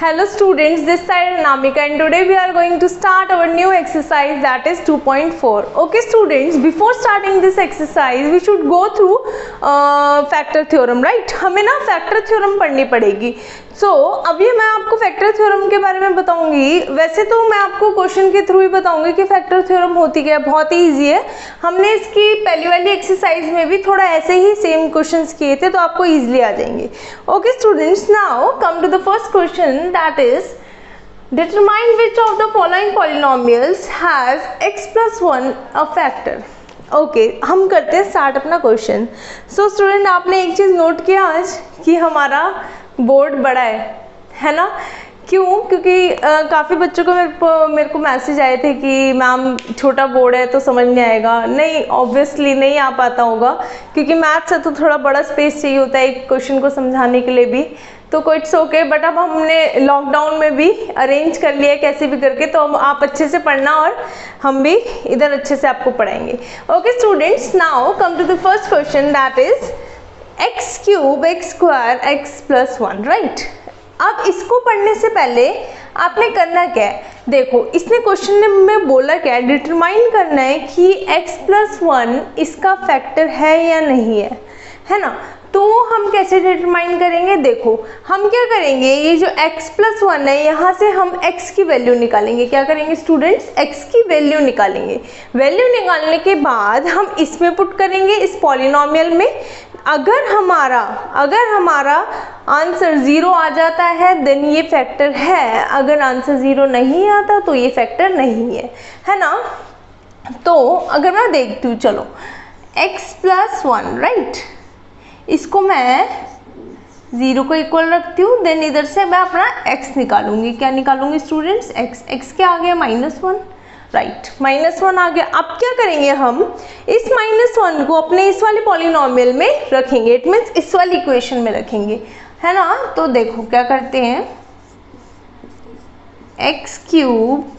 Hello students, this side Anamika and today we are going to start our new exercise, that is 2.4. Okay students, before starting this exercise we should go through factor theorem, right? हमें ना factor theorem पढ़नी पड़ेगी. So अभी मैं आपको factor theorem के बारे में बताऊंगी. वैसे तो मैं आपको क्वेश्चन के थ्रू ही बताऊंगी कि factor theorem होती क्या है. बहुत ही ईजी है. हमने इसकी पहली वाली एक्सरसाइज में भी थोड़ा ऐसे ही सेम क्वेश्चंस किए थे, तो आपको इजीली आ जाएंगे. Okay students, now come to the first question, that is determine which of the following polynomials has x plus 1 a factor. Okay हम करते हैं स्टार्ट अपना क्वेश्चन. सो स्टूडेंट, आपने एक चीज़ नोट किया आज कि हमारा बोर्ड बड़ा है ना? क्यों? क्योंकि काफ़ी बच्चों को मेरे को मैसेज आए थे कि मैम छोटा बोर्ड है तो समझ नहीं आएगा. नहीं, ऑब्वियसली नहीं आ पाता होगा, क्योंकि मैथ्स है तो थोड़ा बड़ा स्पेस चाहिए होता है एक क्वेश्चन को समझाने के लिए भी. तो इट्स ओके, बट अब हमने लॉकडाउन में भी अरेंज कर लिया कैसे भी करके, तो अब आप अच्छे से पढ़ना और हम भी इधर अच्छे से आपको पढ़ाएंगे. Okay students, now come to the first question, that is x cube x square x plus 1, right? अब इसको पढ़ने से पहले आपने करना क्या है, देखो इसने क्वेश्चन में बोला क्या है, डिटरमाइन करना है कि x प्लस 1 इसका फैक्टर है या नहीं है ना? तो हम कैसे डिटरमाइन करेंगे? देखो हम क्या करेंगे, ये जो x प्लस 1 है यहाँ से हम x की वैल्यू निकालेंगे. क्या करेंगे स्टूडेंट्स? x की वैल्यू निकालेंगे. वैल्यू निकालने के बाद हम इसमें पुट करेंगे इस पॉलिनोमियल में. अगर हमारा आंसर 0 आ जाता है देन ये फैक्टर है. अगर आंसर 0 नहीं आता तो ये फैक्टर नहीं है ना? तो अगर मैं देखती हूँ, चलो x प्लस 1, राइट, इसको मैं 0 को इक्वल रखती हूँ. देन इधर से मैं अपना x निकालूंगी. क्या निकालूंगी स्टूडेंट्स? x क्या आ गया? -1, राइट, -1 आ गया. अब क्या करेंगे, हम इस -1 को अपने इस वाले पॉलिनोमियल में रखेंगे. इट मीन्स इस वाली इक्वेशन में रखेंगे, है ना? तो देखो क्या करते हैं, x cube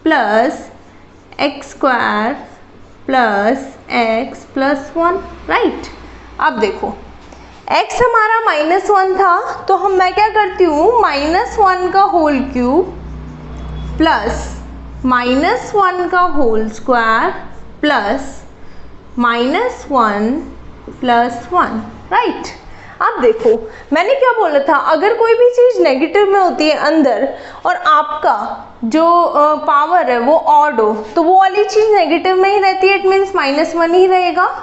plus x square plus x plus 1, right. अब देखो x हमारा -1 था, तो मैं क्या करती हूँ, -1 का होल क्यूब प्लस -1 का whole square plus -1 plus 1, right. अब देखो मैंने क्या बोला था, अगर कोई भी चीज़ नेगेटिव में होती है अंदर और आपका जो पावर है वो ऑड हो, तो वो वाली चीज़ नेगेटिव में ही रहती है. इट मीन्स -1 ही रहेगा.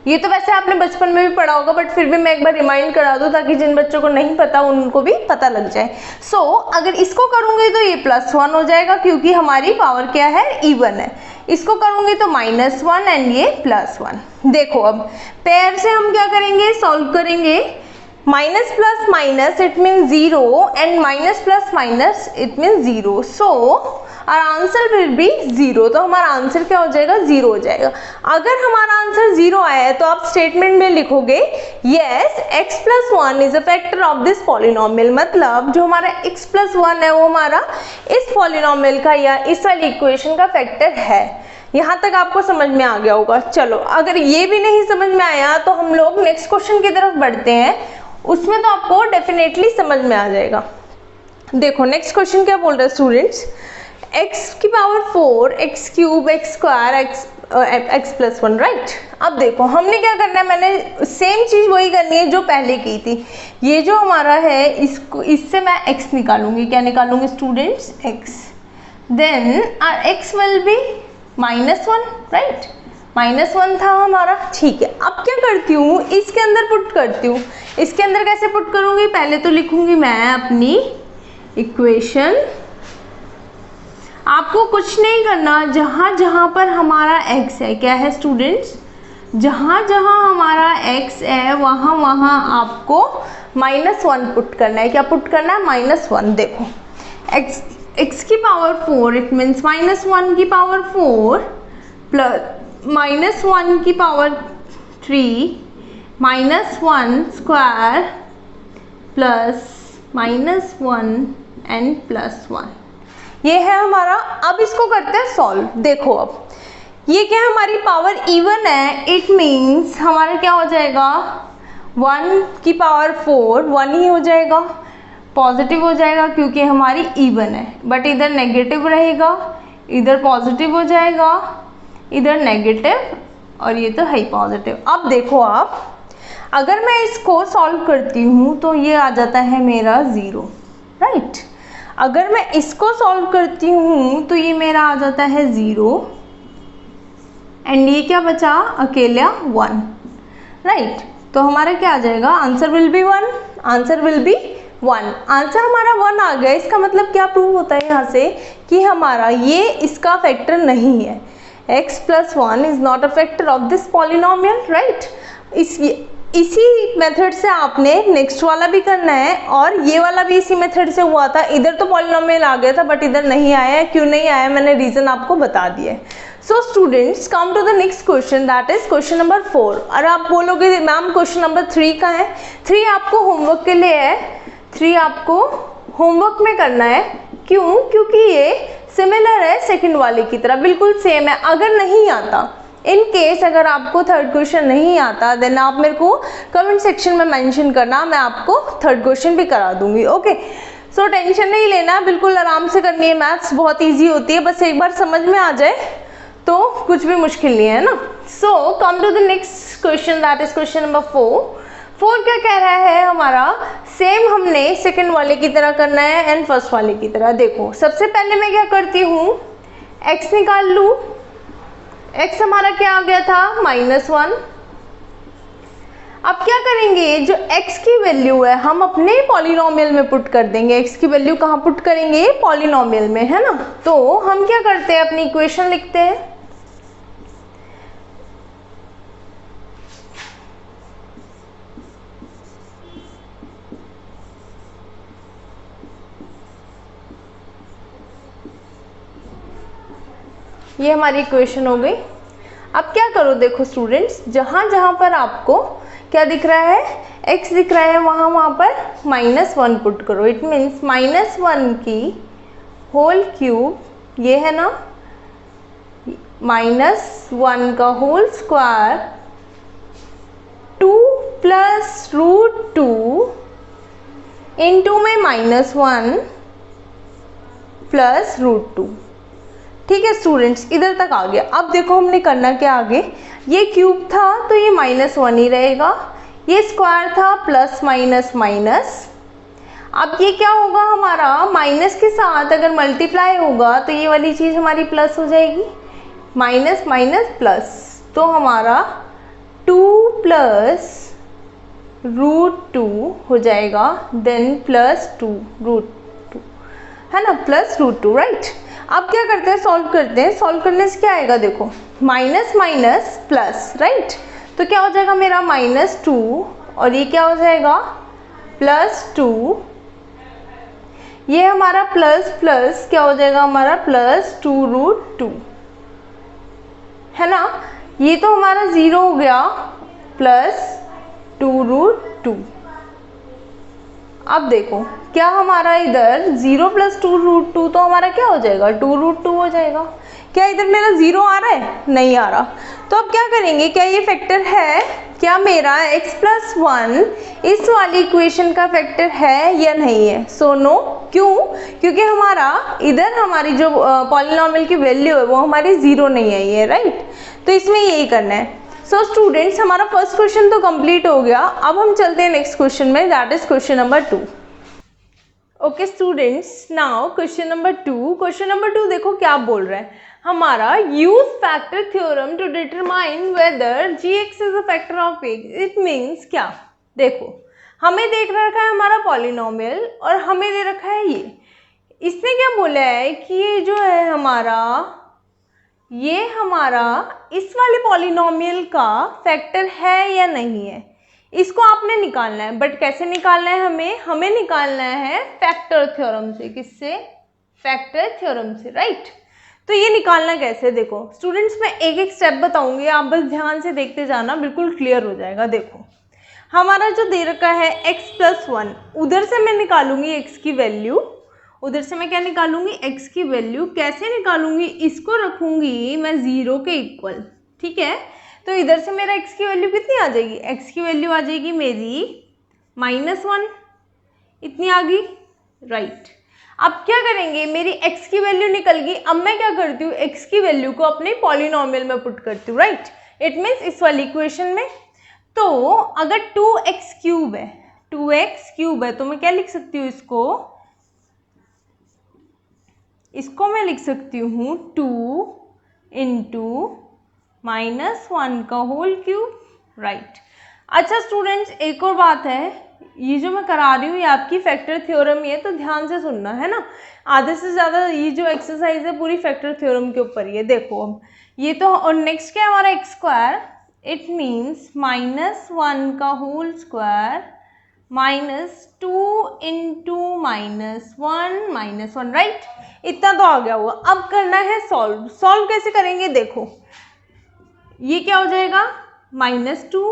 ये तो वैसे आपने बचपन में भी पढ़ा होगा, बट फिर भी मैं एक बार रिमाइंड करा दूं ताकि जिन बच्चों को नहीं पता उनको भी पता लग जाए. सो अगर इसको करूंगी तो ये +1 हो जाएगा, क्योंकि हमारी पावर क्या है, इवन है. इसको करूंगी तो -1 एंड ये +1. देखो अब पेयर से हम क्या करेंगे, सॉल्व करेंगे. Minus plus minus it mean 0 and minus plus minus it mean 0. सो और आंसर विल बी 0. तो हमारा आंसर क्या हो जाएगा, 0 हो जाएगा. अगर हमारा आंसर 0 आया है तो आप स्टेटमेंट में लिखोगे yes x plus 1 is a factor of this polynomial. मतलब जो हमारा x प्लस 1 है वो हमारा इस पॉलिनोमियल का या इस वाली इक्वेशन का फैक्टर है. यहाँ तक आपको समझ में आ गया होगा. चलो अगर ये भी नहीं समझ में आया तो हम लोग नेक्स्ट क्वेश्चन की तरफ बढ़ते हैं. उसमें तो आपको डेफिनेटली समझ में आ जाएगा. देखो नेक्स्ट क्वेश्चन क्या बोल रहा है स्टूडेंट्स, x की power 4 x cube x square x plus 1, right. अब देखो हमने क्या करना है, मैंने सेम चीज़ वही करनी है जो पहले की थी. ये जो हमारा है इससे मैं x निकालूंगी. क्या निकालूंगी students? x. Then x will be -1, right. -1 था हमारा, ठीक है. अब क्या करती हूँ, इसके अंदर पुट करती हूँ. इसके अंदर कैसे पुट करूँगी, पहले तो लिखूँगी मैं अपनी इक्वेशन. आपको कुछ नहीं करना, जहाँ जहाँ पर हमारा x है, क्या है स्टूडेंट्स, जहाँ जहाँ हमारा x है वहाँ वहाँ आपको -1 पुट करना है. क्या पुट करना है? -1. देखो x की पावर 4 इट मीन्स -1 की पावर 4 प्लस -1 की पावर 3 -1 स्क्वायर प्लस -1 एंड +1. ये है हमारा. अब इसको करते हैं सॉल्व. देखो अब ये क्या है, हमारी पावर इवन है. इट मीन्स हमारा क्या हो जाएगा, 1 की पावर 4 1 ही हो जाएगा. पॉजिटिव हो जाएगा क्योंकि हमारी इवन है, बट इधर नेगेटिव रहेगा, इधर पॉजिटिव हो जाएगा, इधर नेगेटिव, और ये तो है पॉजिटिव। अब देखो आप, अगर मैं इसको सॉल्व करती हूँ तो ये आ जाता है मेरा 0, राइट। अगर मैं इसको सॉल्व करती हूँ तो ये मेरा आ जाता है 0, एंड ये क्या बचा, अकेला 1, राइट। तो हमारा क्या आ जाएगा, answer will be 1, answer will be 1। Answer हमारा 1 आ गया। इसका मतलब क्या प्रूव होता है यहाँ से कि हमारा ये इसका फैक्टर नहीं है। x + 1 is not a factor of this polynomial, right. इसी मेथड से आपने नेक्स्ट वाला भी करना है, और ये वाला भी इसी मेथड से हुआ था। इधर तो पॉलिनोमियल आ गया था बट इधर नहीं आया है। क्यों नहीं आया, मैंने रीजन आपको बता दिया है। So students, come to the next question, that is question number 4। और आप बोलोगे मैम क्वेश्चन नंबर 3 का है। 3 आपको होमवर्क के लिए है, 3 आपको होमवर्क में करना है। क्यों, क्योंकि ये सिमिलर है सेकंड वाले की तरह, बिल्कुल सेम है। अगर नहीं आता, इन केस अगर आपको थर्ड क्वेश्चन नहीं आता, देन आप मेरे को कमेंट सेक्शन में मेंशन करना, मैं आपको थर्ड क्वेश्चन भी करा दूंगी। ओके, सो टेंशन नहीं लेना, बिल्कुल आराम से करनी है। मैथ्स बहुत इजी होती है, बस एक बार समझ में आ जाए तो कुछ भी मुश्किल नहीं है ना। So come to the next question, that is question number 4। 4 क्या कह रहा है हमारा, सेम हमने सेकंड वाले की तरह करना है एंड फर्स्ट वाले की तरह। देखो सबसे पहले मैं क्या करती हूँ, x निकाल लूँ। x हमारा क्या आ गया था, -1। अब क्या करेंगे, जो x की वैल्यू है हम अपने पॉलिनोमियल में पुट कर देंगे। x की वैल्यू कहाँ पुट करेंगे, पॉलिनोमियल में, है ना। तो हम क्या करते हैं, अपनी इक्वेशन लिखते हैं। ये हमारी इक्वेशन हो गई। अब क्या करो, देखो स्टूडेंट्स, जहाँ जहाँ पर आपको क्या दिख रहा है, x दिख रहा है, वहाँ पर -1 पुट करो। इट मीन्स -1 की होल क्यूब, ये है ना, -1 का होल स्क्वायर 2 + √2 इंटू में -1 + √2। ठीक है स्टूडेंट्स, इधर तक आ गया। अब देखो हमने करना क्या आगे, ये क्यूब था तो ये -1 ही रहेगा, ये स्क्वायर था प्लस माइनस माइनस। अब ये क्या होगा, हमारा माइनस के साथ अगर मल्टीप्लाई होगा तो ये वाली चीज़ हमारी प्लस हो जाएगी, माइनस माइनस प्लस। तो हमारा 2 + √2 हो जाएगा, देन +2 √2, है ना, +√2, राइट। अब क्या करते हैं, सॉल्व करते हैं। सॉल्व करने से क्या आएगा, देखो माइनस माइनस प्लस, राइट। तो क्या हो जाएगा मेरा -2, और ये क्या हो जाएगा +2। ये हमारा प्लस प्लस क्या हो जाएगा, हमारा +2 √2, है ना। ये तो हमारा 0 हो गया, +2 √2। अब देखो क्या हमारा इधर 0 + 2 √2, तो हमारा क्या हो जाएगा 2 √2 हो जाएगा। क्या इधर मेरा 0 आ रहा है, नहीं आ रहा। तो अब क्या करेंगे, क्या ये फैक्टर है, क्या मेरा x + 1 इस वाली इक्वेशन का फैक्टर है या नहीं है। So no. क्यों, क्योंकि हमारा इधर हमारी जो पॉलिनोमियल की वैल्यू है वो हमारी 0 नहीं आई है, राइट। तो इसमें यही करना है। सो स्टूडेंट्स, हमारा फर्स्ट क्वेश्चन तो कंप्लीट हो गया। अब हम चलते हैं नेक्स्ट क्वेश्चन में, that is question number 2। Okay students, now question number 2। Question number 2 देखो क्या बोल रहा है हमारा, use factor theorem to determine whether gx is a factor of x। It means क्या, देखो हमें देख रखा है हमारा पॉलिनोमियल और हमें दे रखा है ये। इसने क्या बोला है कि ये जो है हमारा, ये हमारा इस वाले पॉलिनोमियल का फैक्टर है या नहीं है, इसको आपने निकालना है। बट कैसे निकालना है, हमें निकालना है फैक्टर थ्योरम से। किससे, फैक्टर थ्योरम से, राइट। तो ये निकालना कैसे, देखो स्टूडेंट्स मैं एक एक स्टेप बताऊंगी, आप बस ध्यान से देखते जाना, बिल्कुल क्लियर हो जाएगा। देखो हमारा जो दे रखा है x + 1, उधर से मैं निकालूंगी x की वैल्यू, उधर से मैं क्या निकालूंगी, x की वैल्यू। कैसे निकालूंगी, इसको रखूंगी मैं 0 के इक्वल, ठीक है। तो इधर से मेरा x की वैल्यू कितनी आ जाएगी, x की वैल्यू आ जाएगी मेरी -1, इतनी आ गई, राइट। अब क्या करेंगे, मेरी x की वैल्यू निकल गई। अब मैं क्या करती हूँ, x की वैल्यू को अपने पॉलिनोमियल में पुट करती हूँ, राइट। इट मीन्स इस वाली इक्वेशन में। तो अगर 2x क्यूब है, 2x क्यूब है, तो मैं क्या लिख सकती हूँ, इसको मैं लिख सकती हूँ 2 इंटू -1 का होल क्यूब, राइट। अच्छा स्टूडेंट्स, एक और बात है, ये जो मैं करा रही हूँ ये आपकी फैक्टर थ्योरम ही है, तो ध्यान से सुनना है ना। आधे से ज़्यादा ये जो एक्सरसाइज है पूरी फैक्टर थ्योरम के ऊपर ही है। देखो अब ये तो, और नेक्स्ट क्या है हमारा एक्स स्क्वायर, इट मीन्स -1 का होल स्क्वायर -2 इंटू -1, राइट। इतना तो आ गया होगा। अब करना है सॉल्व। सॉल्व कैसे करेंगे, देखो ये क्या हो जाएगा -2,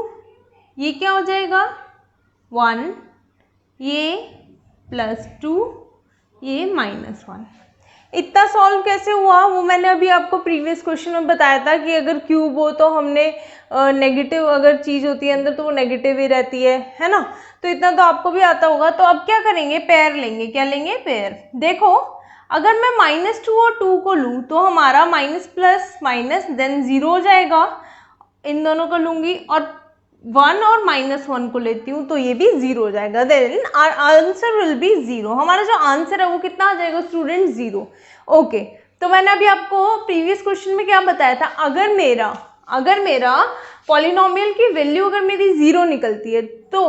ये क्या हो जाएगा 1, ये +2, ये -1। इतना सॉल्व कैसे हुआ वो मैंने अभी आपको प्रीवियस क्वेश्चन में बताया था कि अगर क्यूब हो तो हमने नेगेटिव अगर चीज़ होती है अंदर तो वो नेगेटिव ही रहती है ना। तो इतना तो आपको भी आता होगा। तो अब क्या करेंगे, पेयर लेंगे। क्या लेंगे, पेयर। देखो अगर मैं -2 और 2 को लूँ तो हमारा माइनस प्लस माइनस देन 0 हो जाएगा। इन दोनों को लूँगी और 1 और -1 को लेती हूँ तो ये भी 0 हो जाएगा। Then answer will be 0। हमारा जो आंसर है वो कितना आ जाएगा स्टूडेंट, 0। ओके, तो मैंने अभी आपको प्रीवियस क्वेश्चन में क्या बताया था, अगर मेरा पॉलिनोमियल की वैल्यू अगर मेरी 0 निकलती है तो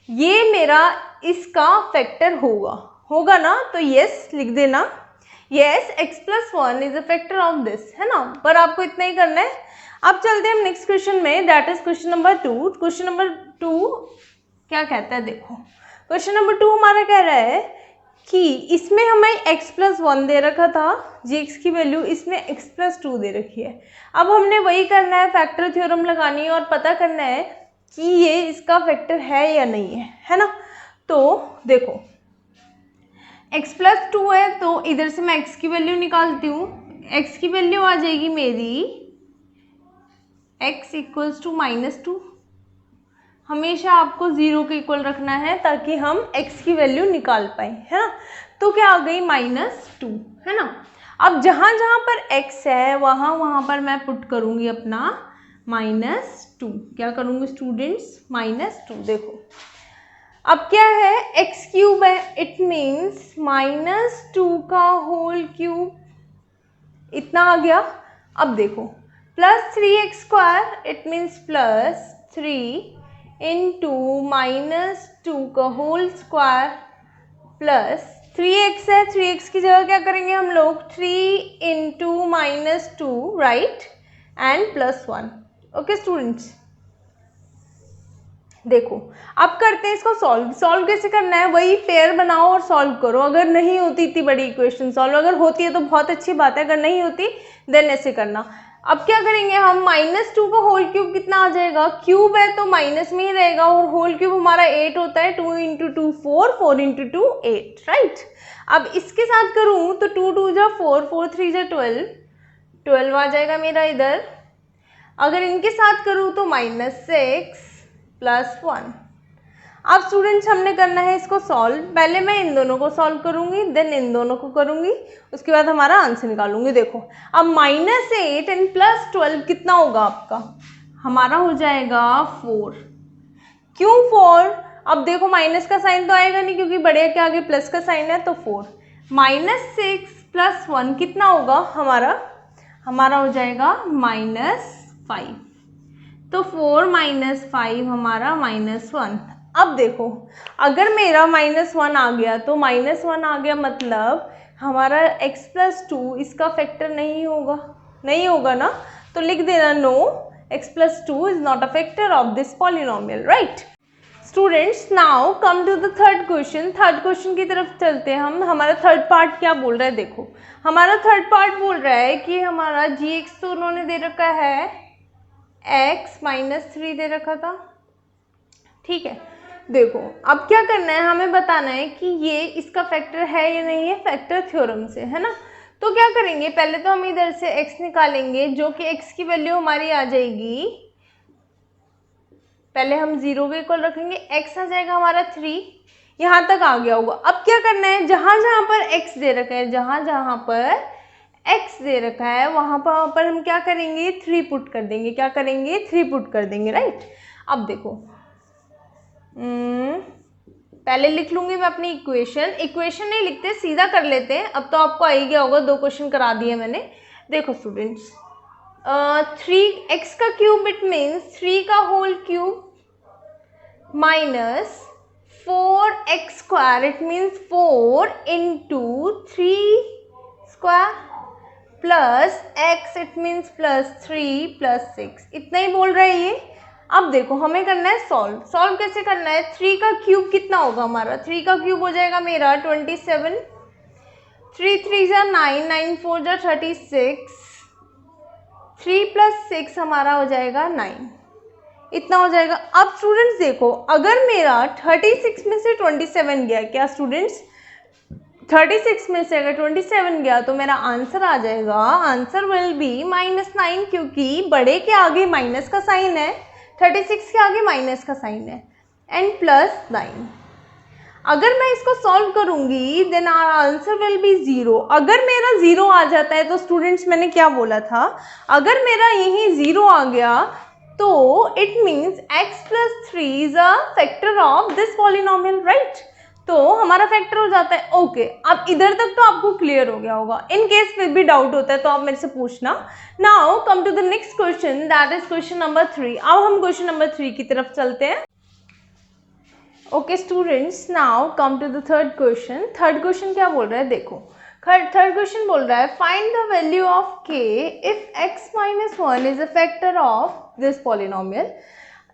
ये मेरा इसका फैक्टर होगा ना। तो यस लिख देना, yes x+1 is a factor of this, है ना। पर आपको इतना ही करना है। अब चलते हैं हम नेक्स्ट क्वेश्चन में, that is question number 2। Question number 2 क्या कहता है, देखो क्वेश्चन नंबर 2 हमारा कह रहा है कि इसमें हमें x+1 दे रखा था, gx की वैल्यू, इसमें x+2 दे रखी है। अब हमने वही करना है, फैक्टर थ्योरम लगानी है और पता करना है कि ये इसका फैक्टर है या नहीं है ना। तो देखो x+2 है तो इधर से मैं x की वैल्यू निकालती हूँ। x की वैल्यू आ जाएगी मेरी x = -2। हमेशा आपको 0 के इक्वल रखना है ताकि हम x की वैल्यू निकाल पाए, है ना। तो क्या आ गई -2, है ना। अब जहाँ जहाँ पर x है वहाँ पर मैं पुट करूँगी अपना -2। क्या करूँगी स्टूडेंट्स, -2। देखो अब क्या है, x³ है, इट मीन्स -2 का होल क्यूब, इतना आ गया। अब देखो +3x², इट मीन्स +3 इंटू -2 का होल स्क्वायर प्लस 3x है, 3x की जगह क्या करेंगे हम लोग, 3 into -2, right, and +1। Okay students, देखो अब करते हैं इसको सॉल्व कैसे करना है, वही पेयर बनाओ और सॉल्व करो। अगर नहीं होती इतनी बड़ी इक्वेशन सॉल्व, अगर होती है तो बहुत अच्छी बात है, अगर नहीं होती देन ऐसे करना। अब क्या करेंगे हम, -2 का होल क्यूब कितना आ जाएगा, क्यूब है तो माइनस में ही रहेगा और होल क्यूब हमारा 8 होता है। 2 × 2 4, 4 × 2 8, राइट। अब इसके साथ करूँ तो 2 2 जा 4, 4 3 जा 12, 12 आ जाएगा मेरा इधर। अगर इनके साथ करूँ तो -6 + 1। अब स्टूडेंट्स हमने करना है इसको सॉल्व। पहले मैं इन दोनों को सॉल्व करूंगी, देन इन दोनों को करूंगी, उसके बाद हमारा आंसर निकालूंगी। देखो अब -8 एंड +12 कितना होगा आपका, हमारा हो जाएगा 4। क्यों 4? अब देखो माइनस का साइन तो आएगा नहीं क्योंकि बड़े के आगे प्लस का साइन है, तो 4। -6 + 1 कितना होगा हमारा हो जाएगा -5। तो 4 - 5 हमारा -1। अब देखो अगर मेरा -1 आ गया तो -1 आ गया, मतलब हमारा x+2 इसका फैक्टर नहीं होगा ना। तो लिख देना no, x+2 is not a factor of this polynomial, right. Students now come to the third question. Third question की तरफ चलते हैं हम। हमारा थर्ड पार्ट क्या बोल रहा है, देखो हमारा थर्ड पार्ट बोल रहा है कि हमारा gx तो उन्होंने दे रखा है, x -3 दे रखा था, ठीक है। देखो अब क्या करना है, हमें बताना है कि ये इसका फैक्टर है या नहीं है, फैक्टर थ्योरम से, है ना। तो क्या करेंगे, पहले तो हम इधर से x निकालेंगे जो कि x की वैल्यू हमारी आ जाएगी, पहले हम 0 के इक्वल रखेंगे, x आ जाएगा हमारा 3, यहाँ तक आ गया होगा। अब क्या करना है, जहाँ जहाँ पर x दे रखा है, जहाँ जहाँ पर x दे रखा है वहाँ पर हम क्या करेंगे, 3 पुट कर देंगे। क्या करेंगे, 3 पुट कर देंगे, राइट। अब देखो पहले लिख लूंगी मैं अपनी इक्वेशन नहीं लिखते, सीधा कर लेते हैं। अब तो आपको आ ही गया होगा, 2 क्वेश्चन करा दिए मैंने। देखो स्टूडेंट्स, 3x का क्यूब इट मीन्स 3 का whole cube minus 4x square it means 4 into 3 square plus x it means plus 3 plus 6, इतना ही बोल रहा है ये। अब देखो हमें करना है सॉल्व कैसे करना है। 3 का क्यूब कितना होगा हमारा, 3 का क्यूब हो जाएगा मेरा 27, 3 3 जा 9, 9 4 जा 36, 3 प्लस 6 हमारा हो जाएगा 9, इतना हो जाएगा। अब स्टूडेंट्स देखो, अगर मेरा 36 में से 27 गया, क्या स्टूडेंट्स 36 में से अगर 27 गया तो मेरा आंसर आ जाएगा, आंसर विल बी -9, क्योंकि बड़े के आगे माइनस का साइन है, 36 के आगे माइनस का साइन है, एंड प्लस 9। अगर मैं इसको सॉल्व करूंगी then our answer will be 0। अगर मेरा 0 आ जाता है तो स्टूडेंट्स मैंने क्या बोला था, अगर मेरा यही 0 आ गया तो it means x plus 3 is a factor of this polynomial, right. तो हमारा फैक्टर हो जाता है। ओके, अब इधर तक तो आपको क्लियर हो गया होगा। इन केस फिर भी डाउट होता है तो आप मेरे से पूछना। Now come to the next question, that is question number 3। अब हम क्वेश्चन नंबर 3 की तरफ चलते हैं। Okay students, now come to the third question. Third question क्या बोल रहा है, देखो थर्ड क्वेश्चन बोल रहा है find the value of k if x minus 1 is a factor of this polynomial.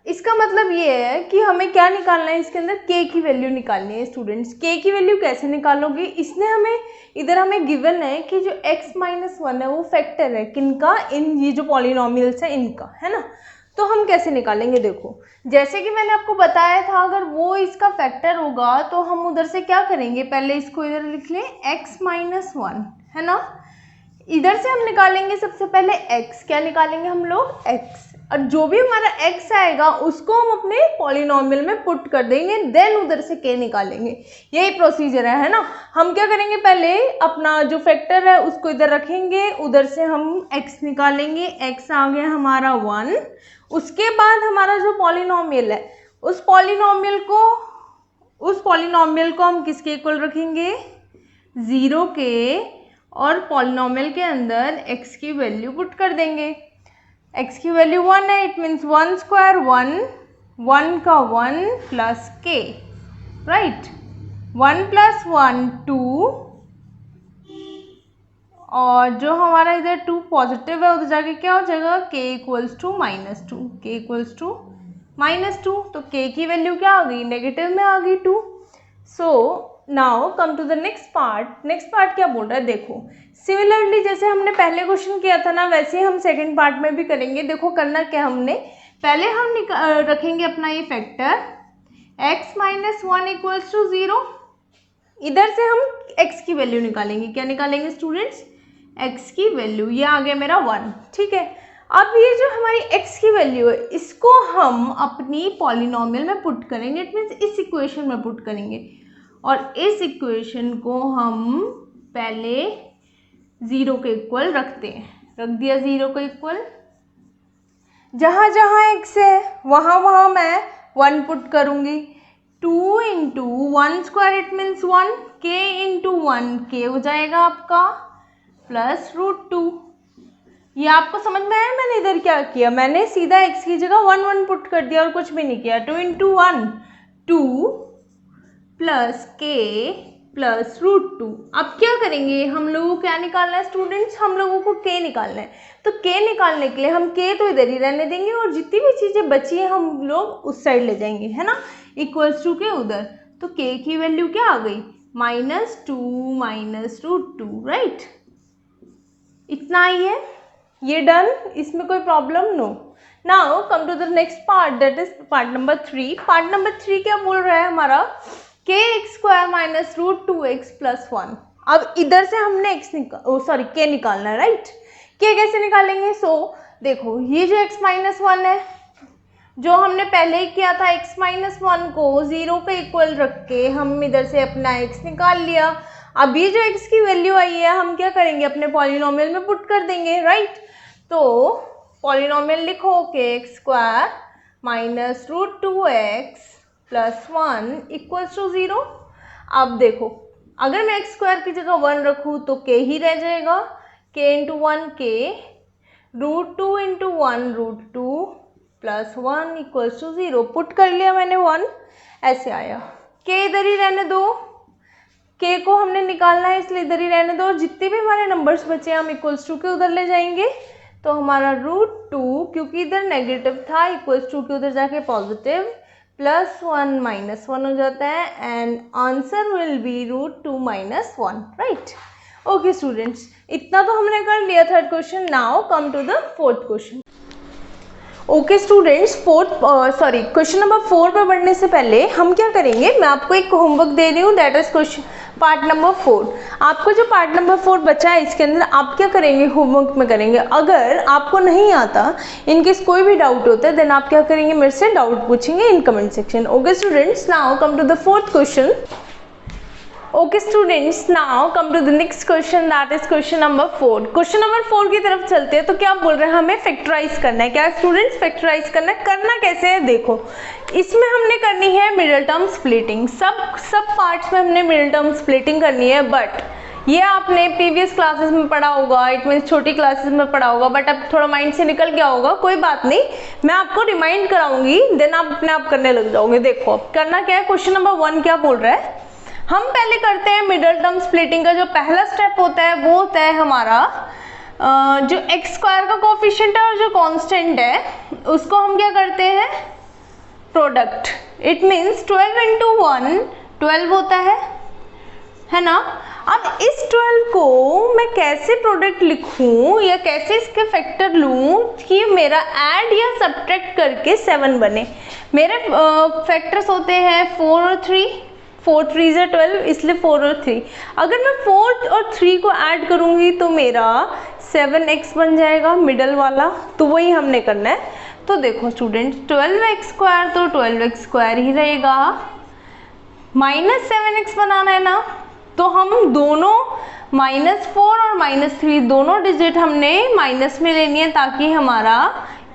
इसका मतलब ये है कि हमें क्या निकालना है, इसके अंदर k की वैल्यू निकालनी है। स्टूडेंट्स k की वैल्यू कैसे निकालोगे, इसने हमें इधर हमें गिवन है कि जो x माइनस 1 है वो फैक्टर है किनका, इन ये जो पॉलिनोमियल्स है इनका, है ना। तो हम कैसे निकालेंगे, देखो जैसे कि मैंने आपको बताया था, अगर वो इसका फैक्टर होगा तो हम उधर से क्या करेंगे, पहले इसको इधर लिख लें x माइनस 1, है ना। इधर से हम निकालेंगे सबसे पहले x, क्या निकालेंगे हम लोग, x, और जो भी हमारा x आएगा उसको हम अपने पॉलिनोमियल में पुट कर देंगे, देन उधर से k निकालेंगे। यही प्रोसीजर है ना। हम क्या करेंगे, पहले अपना जो फैक्टर है उसको इधर रखेंगे, उधर से हम x निकालेंगे, x आ गया हमारा 1। उसके बाद हमारा जो पॉलिनोमियल है उस पॉलिनोमियल को हम किसके इक्वल रखेंगे, 0 के, और पॉलिनोमियल के अंदर x की वैल्यू पुट कर देंगे। x की वैल्यू 1 है, इट मीन्स 1 स्क्वायर 1, 1 का 1 प्लस k, राइट। 1 प्लस 1 2, और जो हमारा इधर 2 पॉजिटिव है उधर जाके क्या हो जाएगा, k equals to -2, k equals to -2। तो k की वैल्यू क्या आ गई, नेगेटिव में आ गई 2। So now come to the next part. Next part क्या बोल रहा है, देखो सिमिलरली जैसे हमने पहले क्वेश्चन किया था ना, वैसे ही हम सेकंड पार्ट में भी करेंगे। देखो करना क्या, हमने पहले हम रखेंगे अपना ये factor x minus 1 equals to 0। इधर से हम x की वैल्यू निकालेंगे, क्या निकालेंगे स्टूडेंट्स, x की वैल्यू, ये आ गया मेरा 1, ठीक है। अब ये जो हमारी x की वैल्यू है इसको हम अपनी पॉलिनोमियल में पुट करेंगे, इट मीन्स इस इक्वेशन में पुट करेंगे, और इस इक्वेशन को हम पहले 0 के इक्वल रखते हैं। रख दिया 0 के इक्वल, जहाँ जहाँ x है वहाँ वहाँ मैं 1 पुट करूँगी। 2 into 1 square it means 1, k into 1 k हो जाएगा आपका, प्लस √2। ये आपको समझ में आया, मैंने इधर क्या किया, मैंने सीधा x की जगह 1 1 पुट कर दिया और कुछ भी नहीं किया। 2 इंटू 1 2 प्लस k प्लस √2। अब क्या करेंगे, हम लोगों को क्या निकालना है स्टूडेंट्स, हम लोगों को k निकालना है। तो k निकालने के लिए हम k तो इधर ही रहने देंगे और जितनी भी चीज़ें बची है हम लोग उस साइड ले जाएंगे, है ना, इक्वल्स टू के उधर। तो k की वैल्यू क्या आ गई, -2 माइनस √2, राइट। इतना ही है, ये डन, इसमें कोई problem no. Now come to the next part, that is part number 3। Part number 3 क्या बोल रहा है हमारा, kx square minus √2x plus 1। अब इधर से हमने k निकालना है, राइट। k कैसे निकालेंगे, देखो ये जो x माइनस 1 है जो हमने पहले ही किया था x माइनस 1 को 0 के इक्वल रख के हम इधर से अपना x निकाल लिया। अब ये जो x की वैल्यू आई है हम क्या करेंगे, अपने पॉलिनोमियल में पुट कर देंगे, राइट। तो पॉलिनोमियल लिखो कि x square minus root 2x plus 1 equals to 0। अब देखो अगर मैं x स्क्वायर की जगह 1 रखूँ तो k ही रह जाएगा, k into 1 k, root 2 into 1 root 2 plus 1 equals to 0। Put कर लिया मैंने 1, ऐसे आया। k इधर ही रहने दो, k को हमने निकालना है इसलिए इधर ही रहने दो। जितने भी हमारे नंबर्स बचे हम इक्वल्स टू के उधर ले जाएंगे, तो हमारा रूट 2 क्योंकि इधर नेगेटिव था इक्वल्स टू के उधर जाके पॉजिटिव, प्लस 1 माइनस 1 हो जाता है and answer will be root 2 minus 1, right. Okay students, इतना तो हमने कर लिया third question. Now come to the fourth question. Okay students, question number 4 पर बढ़ने से पहले हम क्या करेंगे, मैं आपको एक होमवर्क दे रही हूँ, that is question part number 4। आपको जो पार्ट नंबर 4 बचा है इसके अंदर आप क्या करेंगे, होमवर्क में करेंगे। अगर आपको नहीं आता, इनकेस कोई भी डाउट होता है, देन आप क्या करेंगे, मेरे से डाउट पूछेंगे in comment section. Okay students, now come to the fourth question. Okay students, now come to the next question, that is question number 4। Question number 4 की तरफ चलते हैं। तो क्या बोल रहे हैं, हमें फैक्टराइज करना है। क्या स्टूडेंट्स, फैक्टराइज करना है। करना कैसे है, देखो इसमें हमने करनी है मिडिल टर्म स्प्लिटिंग। सब पार्ट्स में हमने मिडिल टर्म स्प्लिटिंग करनी है, बट ये आपने प्रीवियस क्लासेस में पढ़ा होगा, इट मीन्स छोटी क्लासेस में पढ़ा होगा, बट अब थोड़ा माइंड से निकल गया होगा, कोई बात नहीं, मैं आपको रिमाइंड कराऊंगी, देन आप अपने आप करने लग जाओगे। देखो अब करना क्या है, क्वेश्चन नंबर 1 क्या बोल रहा है, हम पहले करते हैं मिडिल टर्म स्प्लिटिंग का जो पहला स्टेप होता है वो होता है हमारा जो एक्स स्क्वायर का कोफिशिएंट है और जो कांस्टेंट है उसको हम क्या करते हैं, प्रोडक्ट। इट मीन्स 12 इंटू 1 12 होता है ना। अब इस 12 को मैं कैसे प्रोडक्ट लिखूं या कैसे इसके फैक्टर लूं कि मेरा ऐड या सब्ट्रैक्ट करके 7 बने। मेरे फैक्टर्स होते हैं 4 और 3, 4 3 से 12, इसलिए 4 और 3। अगर मैं 4 और 3 को ऐड करूंगी तो मेरा 7x बन जाएगा मिडल वाला, तो वही हमने करना है। तो देखो स्टूडेंट, 12x स्क्वायर तो 12x स्क्वायर ही रहेगा, माइनस 7x बनाना है ना, तो हम दोनों -4 और -3 दोनों डिजिट हमने माइनस में लेनी है ताकि हमारा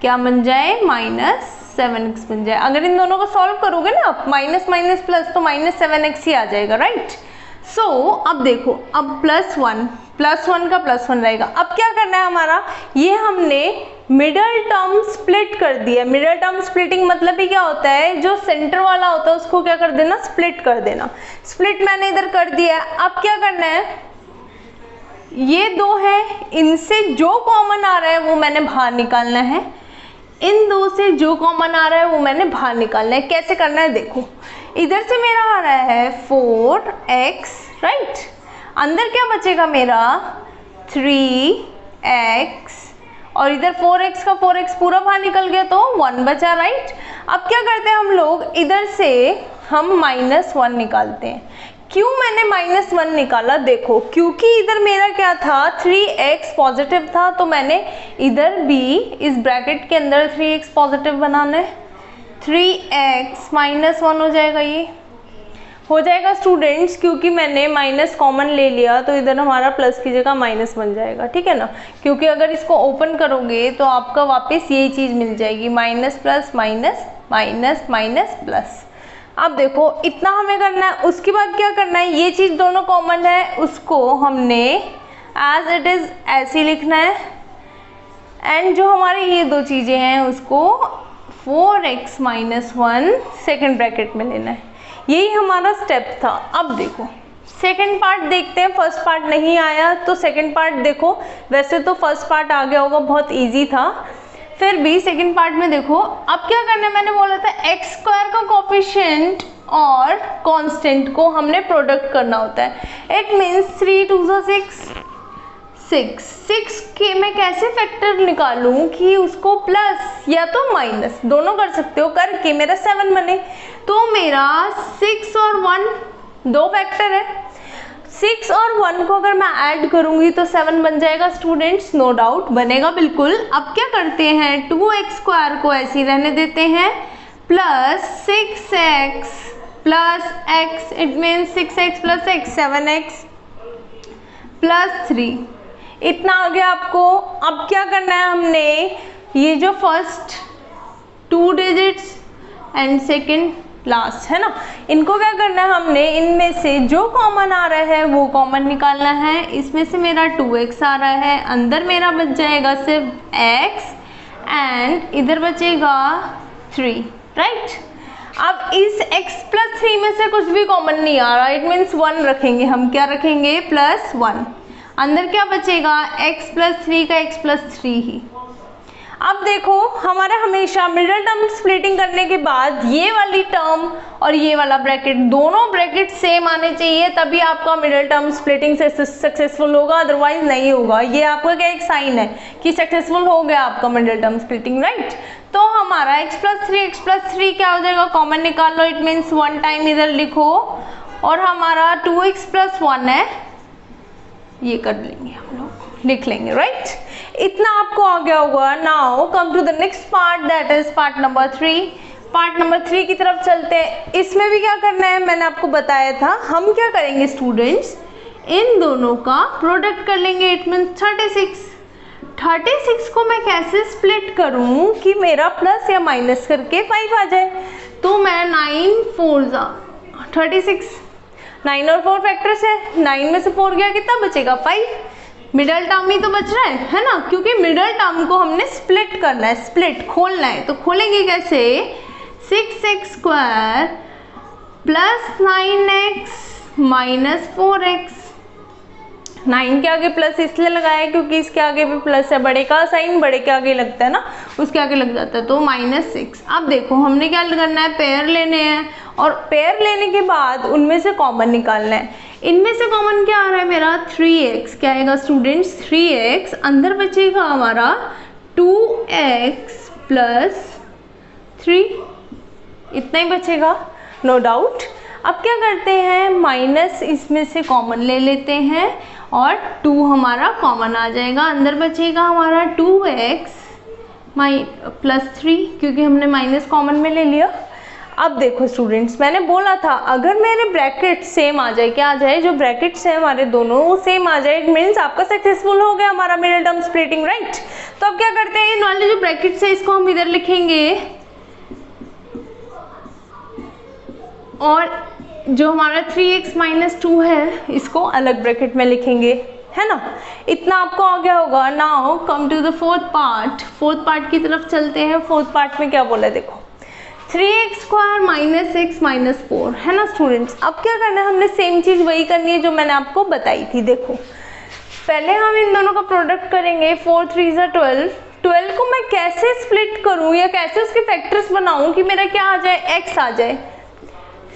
क्या बन जाए, -7x बन जाए। अगर इन दोनों को सॉल्व करोगे ना आप, माइनस माइनस प्लस, तो -7x ही आ जाएगा, राइट। सो अब देखो, अब +1 का +1 रहेगा। अब क्या करना है हमारा, ये हमने मिडल टर्म स्प्लिट कर दिया। मिडल टर्म स्प्लिटिंग मतलब ही क्या होता है, जो सेंटर वाला होता है उसको क्या कर देना, स्प्लिट कर देना। स्प्लिट मैंने इधर कर दिया है। अब क्या करना है, ये दो है, इनसे जो कॉमन आ रहा है वो मैंने बाहर निकालना है, इन दो से जो कॉमन आ रहा है वो मैंने बाहर निकालना है। कैसे करना है, देखो इधर से मेरा आ रहा है 4x, राइट, अंदर क्या बचेगा मेरा 3x, और इधर 4x का 4x पूरा बाहर निकल गया तो 1 बचा, राइट। अब क्या करते हैं हम लोग, इधर से हम -1 निकालते हैं। क्यों मैंने -1 निकाला, देखो क्योंकि इधर मेरा क्या था, 3x पॉजिटिव था, तो मैंने इधर भी इस ब्रैकेट के अंदर 3x पॉजिटिव बनाना है। 3x -1 हो जाएगा, ये हो जाएगा स्टूडेंट्स, क्योंकि मैंने माइनस कॉमन ले लिया तो इधर हमारा प्लस की जगह माइनस बन जाएगा, ठीक है ना। क्योंकि अगर इसको ओपन करोगे तो आपका वापस यही चीज़ मिल जाएगी, minus plus minus minus minus plus. अब देखो इतना हमें करना है। उसके बाद क्या करना है, ये चीज़ दोनों कॉमन है, उसको हमने एज इट इज़ ऐसे लिखना है, एंड जो हमारी ये दो चीज़ें हैं उसको 4x - 1 सेकेंड ब्रैकेट में लेना है। यही हमारा स्टेप था। अब देखो सेकेंड पार्ट देखते हैं, फर्स्ट पार्ट नहीं आया तो सेकेंड पार्ट देखो। वैसे तो फर्स्ट पार्ट आ गया होगा, बहुत ईजी था, फिर भी सेकेंड पार्ट में देखो। अब क्या करना है, मैंने बोला था एक्स स्क्वायर का कोफिशिएंट और कांस्टेंट को हमने प्रोडक्ट करना होता है। इट मीन्स 3 2 6 6 के मैं कैसे फैक्टर निकालूं कि उसको प्लस या तो माइनस दोनों कर सकते हो, करके मेरा 7 बने। तो मेरा 6 और 1 दो फैक्टर है, 6 और 1 को अगर मैं ऐड करूंगी तो 7 बन जाएगा स्टूडेंट्स, नो डाउट बनेगा बिल्कुल। अब क्या करते हैं, 2x स्क्वायर को ऐसे ही रहने देते हैं, plus 6x plus x, it means 6x plus x 7x plus 3, इतना आ गया आपको। अब क्या करना है हमने, ये जो first 2 digits and second last है ना, इनको क्या करना है हमने, इनमें से जो कॉमन आ रहा है वो कॉमन निकालना है। इसमें से मेरा 2x आ रहा है, अंदर मेरा बच जाएगा सिर्फ x एंड इधर बचेगा 3, राइट। अब इस x प्लस 3 में से कुछ भी कॉमन नहीं आ रहा, इट मीन्स 1 रखेंगे हम, क्या रखेंगे, प्लस 1। अंदर क्या बचेगा, x प्लस 3 का x प्लस 3 ही। अब देखो हमारा हमेशा मिडिल टर्म स्प्लिटिंग करने के बाद ये वाली टर्म और ये वाला ब्रैकेट, दोनों ब्रैकेट सेम आने चाहिए, तभी आपका मिडिल टर्म स्प्लिटिंग सक्सेसफुल होगा, अदरवाइज नहीं होगा। ये आपका क्या एक साइन है कि सक्सेसफुल हो गया आपका मिडिल टर्म स्प्लिटिंग, राइट। तो हमारा x प्लस 3 क्या हो जाएगा, कॉमन निकाल लो, इट मीन्स 1 टाइम इधर लिखो, और हमारा 2x प्लस 1 है, ये कर लेंगे हम लोग, लिख लेंगे, राइट। इतना आपको आ गया होगा। Now come to the next part, that is part number 3। Part number 3 की तरफ चलते हैं। इसमें भी क्या करना है मैंने आपको बताया था, हम क्या करेंगे स्टूडेंट्स, इन दोनों का प्रोडक्ट कर लेंगे, इट मीन 36 को मैं कैसे स्प्लिट करूं कि मेरा प्लस या माइनस करके 5 आ जाए। तो मैं 9 4 36, 9 और 4 फैक्टर्स है, 9 में से 4 गया, कितना बचेगा, 5। मिडल टर्म ही तो बच रहा है ना, क्योंकि मिडल टर्म को हमने स्प्लिट करना है, स्प्लिट खोलना है। तो खोलेंगे कैसे, 6x square plus 9x minus 4x, 9 के आगे प्लस इसलिए लगाया क्योंकि इसके आगे भी प्लस है, बड़े का साइन बड़े के आगे लगता है ना, उसके आगे लग जाता है, तो -6। अब देखो हमने क्या करना है, पेयर लेने हैं, और पेयर लेने के बाद उनमें से कॉमन निकालना है। इनमें से कॉमन क्या आ रहा है मेरा, 3x, क्या आएगा स्टूडेंट्स, 3x, अंदर बचेगा हमारा 2x प्लस 3, इतना ही बचेगा, नो डाउट। अब क्या करते हैं, माइनस इसमें से कॉमन ले लेते हैं और 2 हमारा कॉमन आ जाएगा, अंदर बचेगा हमारा 2x प्लस 3, क्योंकि हमने माइनस कॉमन में ले लिया। अब देखो स्टूडेंट्स, मैंने बोला था अगर मेरे ब्रैकेट सेम आ जाए, क्या आ जाए, जो ब्रैकेट्स है हमारे दोनों वो सेम आ जाए, इट मीन्स आपका सक्सेसफुल हो गया हमारा मिडिल टर्म स्प्लिटिंग, राइट। तो अब क्या करते हैं, इन वाले जो ब्रैकेट्स है इसको हम इधर लिखेंगे, और जो हमारा 3x माइनस 2 है इसको अलग ब्रैकेट में लिखेंगे, है ना। इतना आपको आ गया होगा। Now come to the fourth part. Fourth part की तरफ चलते हैं। फोर्थ पार्ट में क्या बोला है, देखो 3x square minus x minus 4, है ना स्टूडेंट्स। अब क्या करना है, हमने सेम चीज़ वही करनी है जो मैंने आपको बताई थी। देखो पहले हम इन दोनों का प्रोडक्ट करेंगे, 4 3 12। 12 को मैं कैसे स्प्लिट करूँ या कैसे उसके फैक्टर्स बनाऊँ कि मेरा क्या आ जाए, x आ जाए।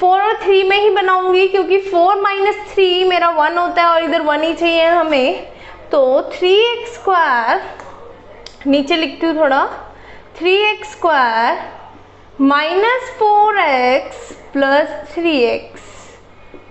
4 और 3 में ही बनाऊंगी, क्योंकि 4 माइनस 3 मेरा 1 होता है और इधर 1 ही चाहिए हमें। तो 3x स्क्वायर, नीचे लिखती हूँ थोड़ा, 3x square minus 4x plus 3x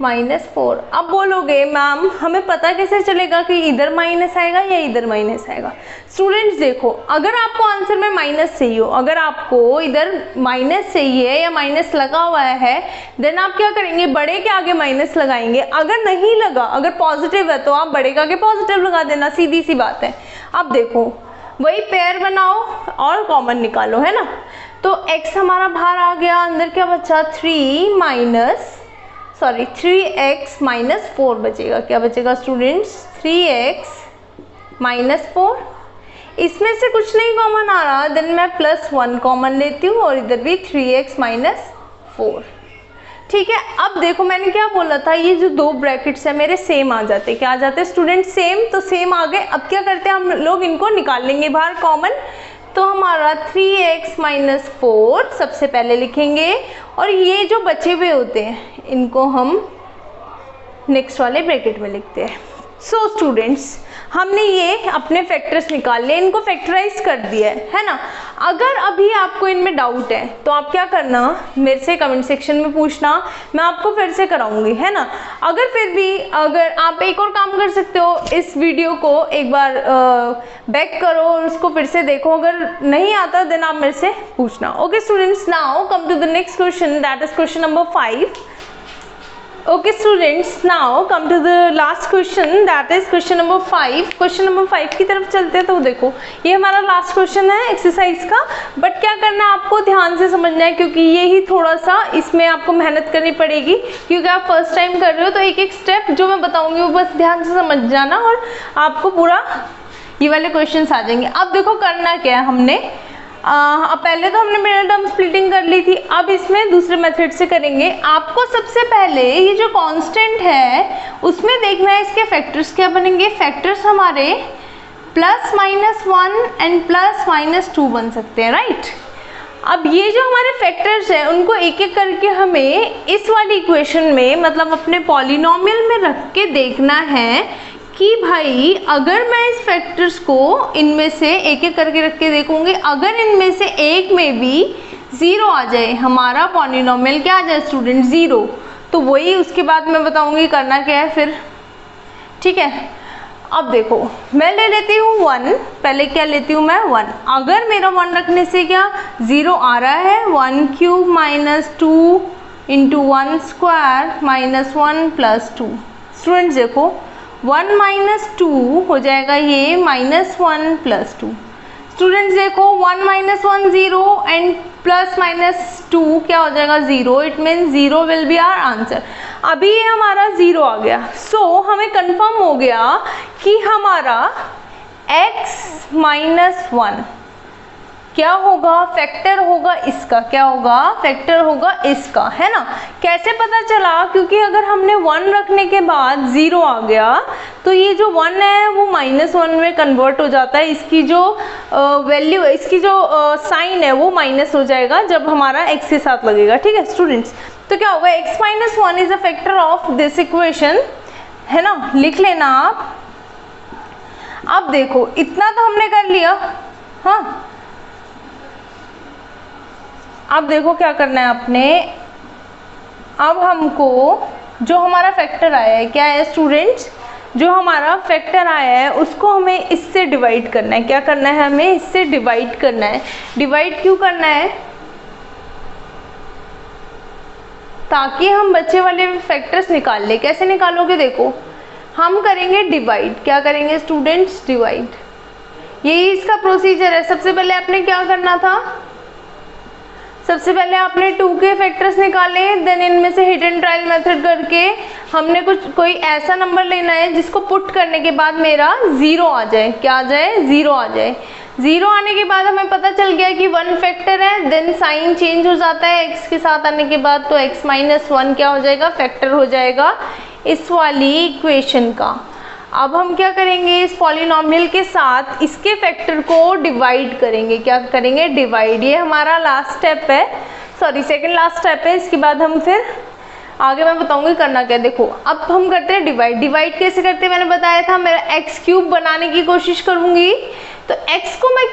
minus 4। अब बोलोगे मैम हमें पता कैसे चलेगा कि इधर माइनस आएगा या इधर माइनस आएगा। स्टूडेंट्स देखो, अगर आपको आंसर में माइनस चाहिए हो, अगर आपको इधर माइनस चाहिए या माइनस लगा हुआ है, देन आप क्या करेंगे, बड़े के आगे माइनस लगाएंगे। अगर नहीं लगा, अगर पॉजिटिव है तो आप बड़े के आगे पॉजिटिव लगा देना, सीधी सी बात है। अब देखो वही पेयर बनाओ और कॉमन निकालो, है ना। तो x हमारा बाहर आ गया, अंदर क्या बचा, 3x माइनस 4 बचेगा। क्या बचेगा स्टूडेंट्स, 3x माइनस 4। इसमें से कुछ नहीं कॉमन आ रहा, देन मैं प्लस 1 कॉमन लेती हूँ और इधर भी 3x माइनस 4। ठीक है। अब देखो मैंने क्या बोला था, ये जो दो ब्रैकेट्स है मेरे सेम आ जाते, क्या आ जाते स्टूडेंट, सेम। तो सेम आ गए। अब क्या करते हैं हम लोग, इनको निकाल लेंगे बाहर कॉमन। तो हमारा 3x माइनस 4 सबसे पहले लिखेंगे, और ये जो बचे हुए होते हैं इनको हम नेक्स्ट वाले ब्रैकेट में लिखते हैं। सो स्टूडेंट्स, हमने ये अपने फैक्टर्स निकाल लिए, इनको फैक्टराइज कर दिया है ना। अगर अभी आपको इनमें डाउट है तो आप क्या करना, मेरे से कमेंट सेक्शन में पूछना, मैं आपको फिर से कराऊंगी, है ना। अगर फिर भी अगर आप एक और काम कर सकते हो, इस वीडियो को एक बार बैक करो और उसको फिर से देखो, अगर नहीं आता देन आप मेरे से पूछना। Okay students, now come to the next question, that is question number 5. Okay students, now come to the last question, that is question number 5. Question number 5 की तरफ चलते हैं। तो देखो ये हमारा लास्ट क्वेश्चन है एक्सरसाइज का, बट क्या करना है आपको ध्यान से समझना है, क्योंकि ये ही थोड़ा सा इसमें आपको मेहनत करनी पड़ेगी, क्योंकि आप फर्स्ट टाइम कर रहे हो। तो एक एक स्टेप जो मैं बताऊंगी वो बस ध्यान से समझ जाना और आपको पूरा ये वाले क्वेश्चन आ जाएंगे। अब देखो करना क्या है हमने, अब पहले तो हमने मिडिल टर्म स्प्लिटिंग कर ली थी, अब इसमें दूसरे मेथड से करेंगे। आपको सबसे पहले ये जो कांस्टेंट है उसमें देखना है इसके फैक्टर्स क्या बनेंगे। फैक्टर्स हमारे +-1 एंड +-2 बन सकते हैं, राइट। अब ये जो हमारे फैक्टर्स हैं उनको एक एक करके हमें इस वाली इक्वेशन में, मतलब अपने पॉलिनोमियल में रख के देखना है कि भाई अगर मैं इस फैक्टर्स को इनमें से एक एक करके रख के देखूंगी, अगर इनमें से एक में भी 0 आ जाए, हमारा पॉलिनोमियल क्या आ जाए स्टूडेंट, 0, तो वही उसके बाद मैं बताऊंगी करना क्या है फिर, ठीक है। अब देखो मैं ले लेती हूँ 1, पहले क्या लेती हूँ मैं 1, अगर मेरा 1 रखने से क्या 0 आ रहा है, 1³ - 2 × 1² - 1 + 2। स्टूडेंट्स देखो 1 - 2 हो जाएगा ये -1 + 2। स्टूडेंट्स देखो 1 - 1 0 एंड +-2 क्या हो जाएगा 0, it means 0 will be our answer. अभी ये हमारा 0 आ गया, सो हमें कंफर्म हो गया कि हमारा x - 1 क्या होगा, फैक्टर होगा इसका, क्या होगा, फैक्टर होगा इसका, है ना। कैसे पता चला, क्योंकि अगर हमने 1 रखने के बाद 0 आ गया तो ये जो 1 है वो -1 में कन्वर्ट हो जाता है, इसकी जो वैल्यू है, इसकी जो साइन है वो माइनस हो जाएगा जब हमारा x के साथ लगेगा, ठीक है स्टूडेंट्स। तो क्या होगा, x - 1 is a factor of this equation, है ना, लिख लेना आप। अब देखो इतना तो हमने कर लिया, हाँ। अब देखो क्या करना है आपने, अब हमको जो हमारा फैक्टर आया है, क्या है स्टूडेंट्स, जो हमारा फैक्टर आया है उसको हमें इससे डिवाइड करना है। क्या करना है, हमें इससे डिवाइड करना है। डिवाइड क्यों करना है, ताकि हम बच्चे वाले फैक्टर्स निकाल ले। कैसे निकालोगे, देखो हम करेंगे डिवाइड। क्या करेंगे स्टूडेंट्स, डिवाइड। यही इसका प्रोसीजर है। सबसे पहले आपने क्या करना था, सबसे पहले आपने 2 के फैक्टर्स निकाले, देन इनमें से हिट एंड ट्रायल मेथड करके हमने कोई ऐसा नंबर लेना है जिसको पुट करने के बाद मेरा 0 आ जाए। क्या आ जाए, 0 आ जाए। 0 आने के बाद हमें पता चल गया कि 1 फैक्टर है, देन साइन चेंज हो जाता है x के साथ आने के बाद, तो x - 1 क्या हो जाएगा, फैक्टर हो जाएगा इस वाली इक्वेशन का। अब हम क्या करेंगे, इस पॉलिनोमियल के साथ इसके फैक्टर को डिवाइड करेंगे। क्या करेंगे, डिवाइड। ये हमारा लास्ट स्टेप है, सॉरी सेकंड लास्ट स्टेप है। इसके बाद हम फिर आगे मैं बताऊंगी करना क्या। देखो अब हम करते हैं डिवाइड। डिवाइड कैसे करते हैं, मैंने बताया था, मेरा x³ बनाने की कोशिश करूंगी, तो x को मैं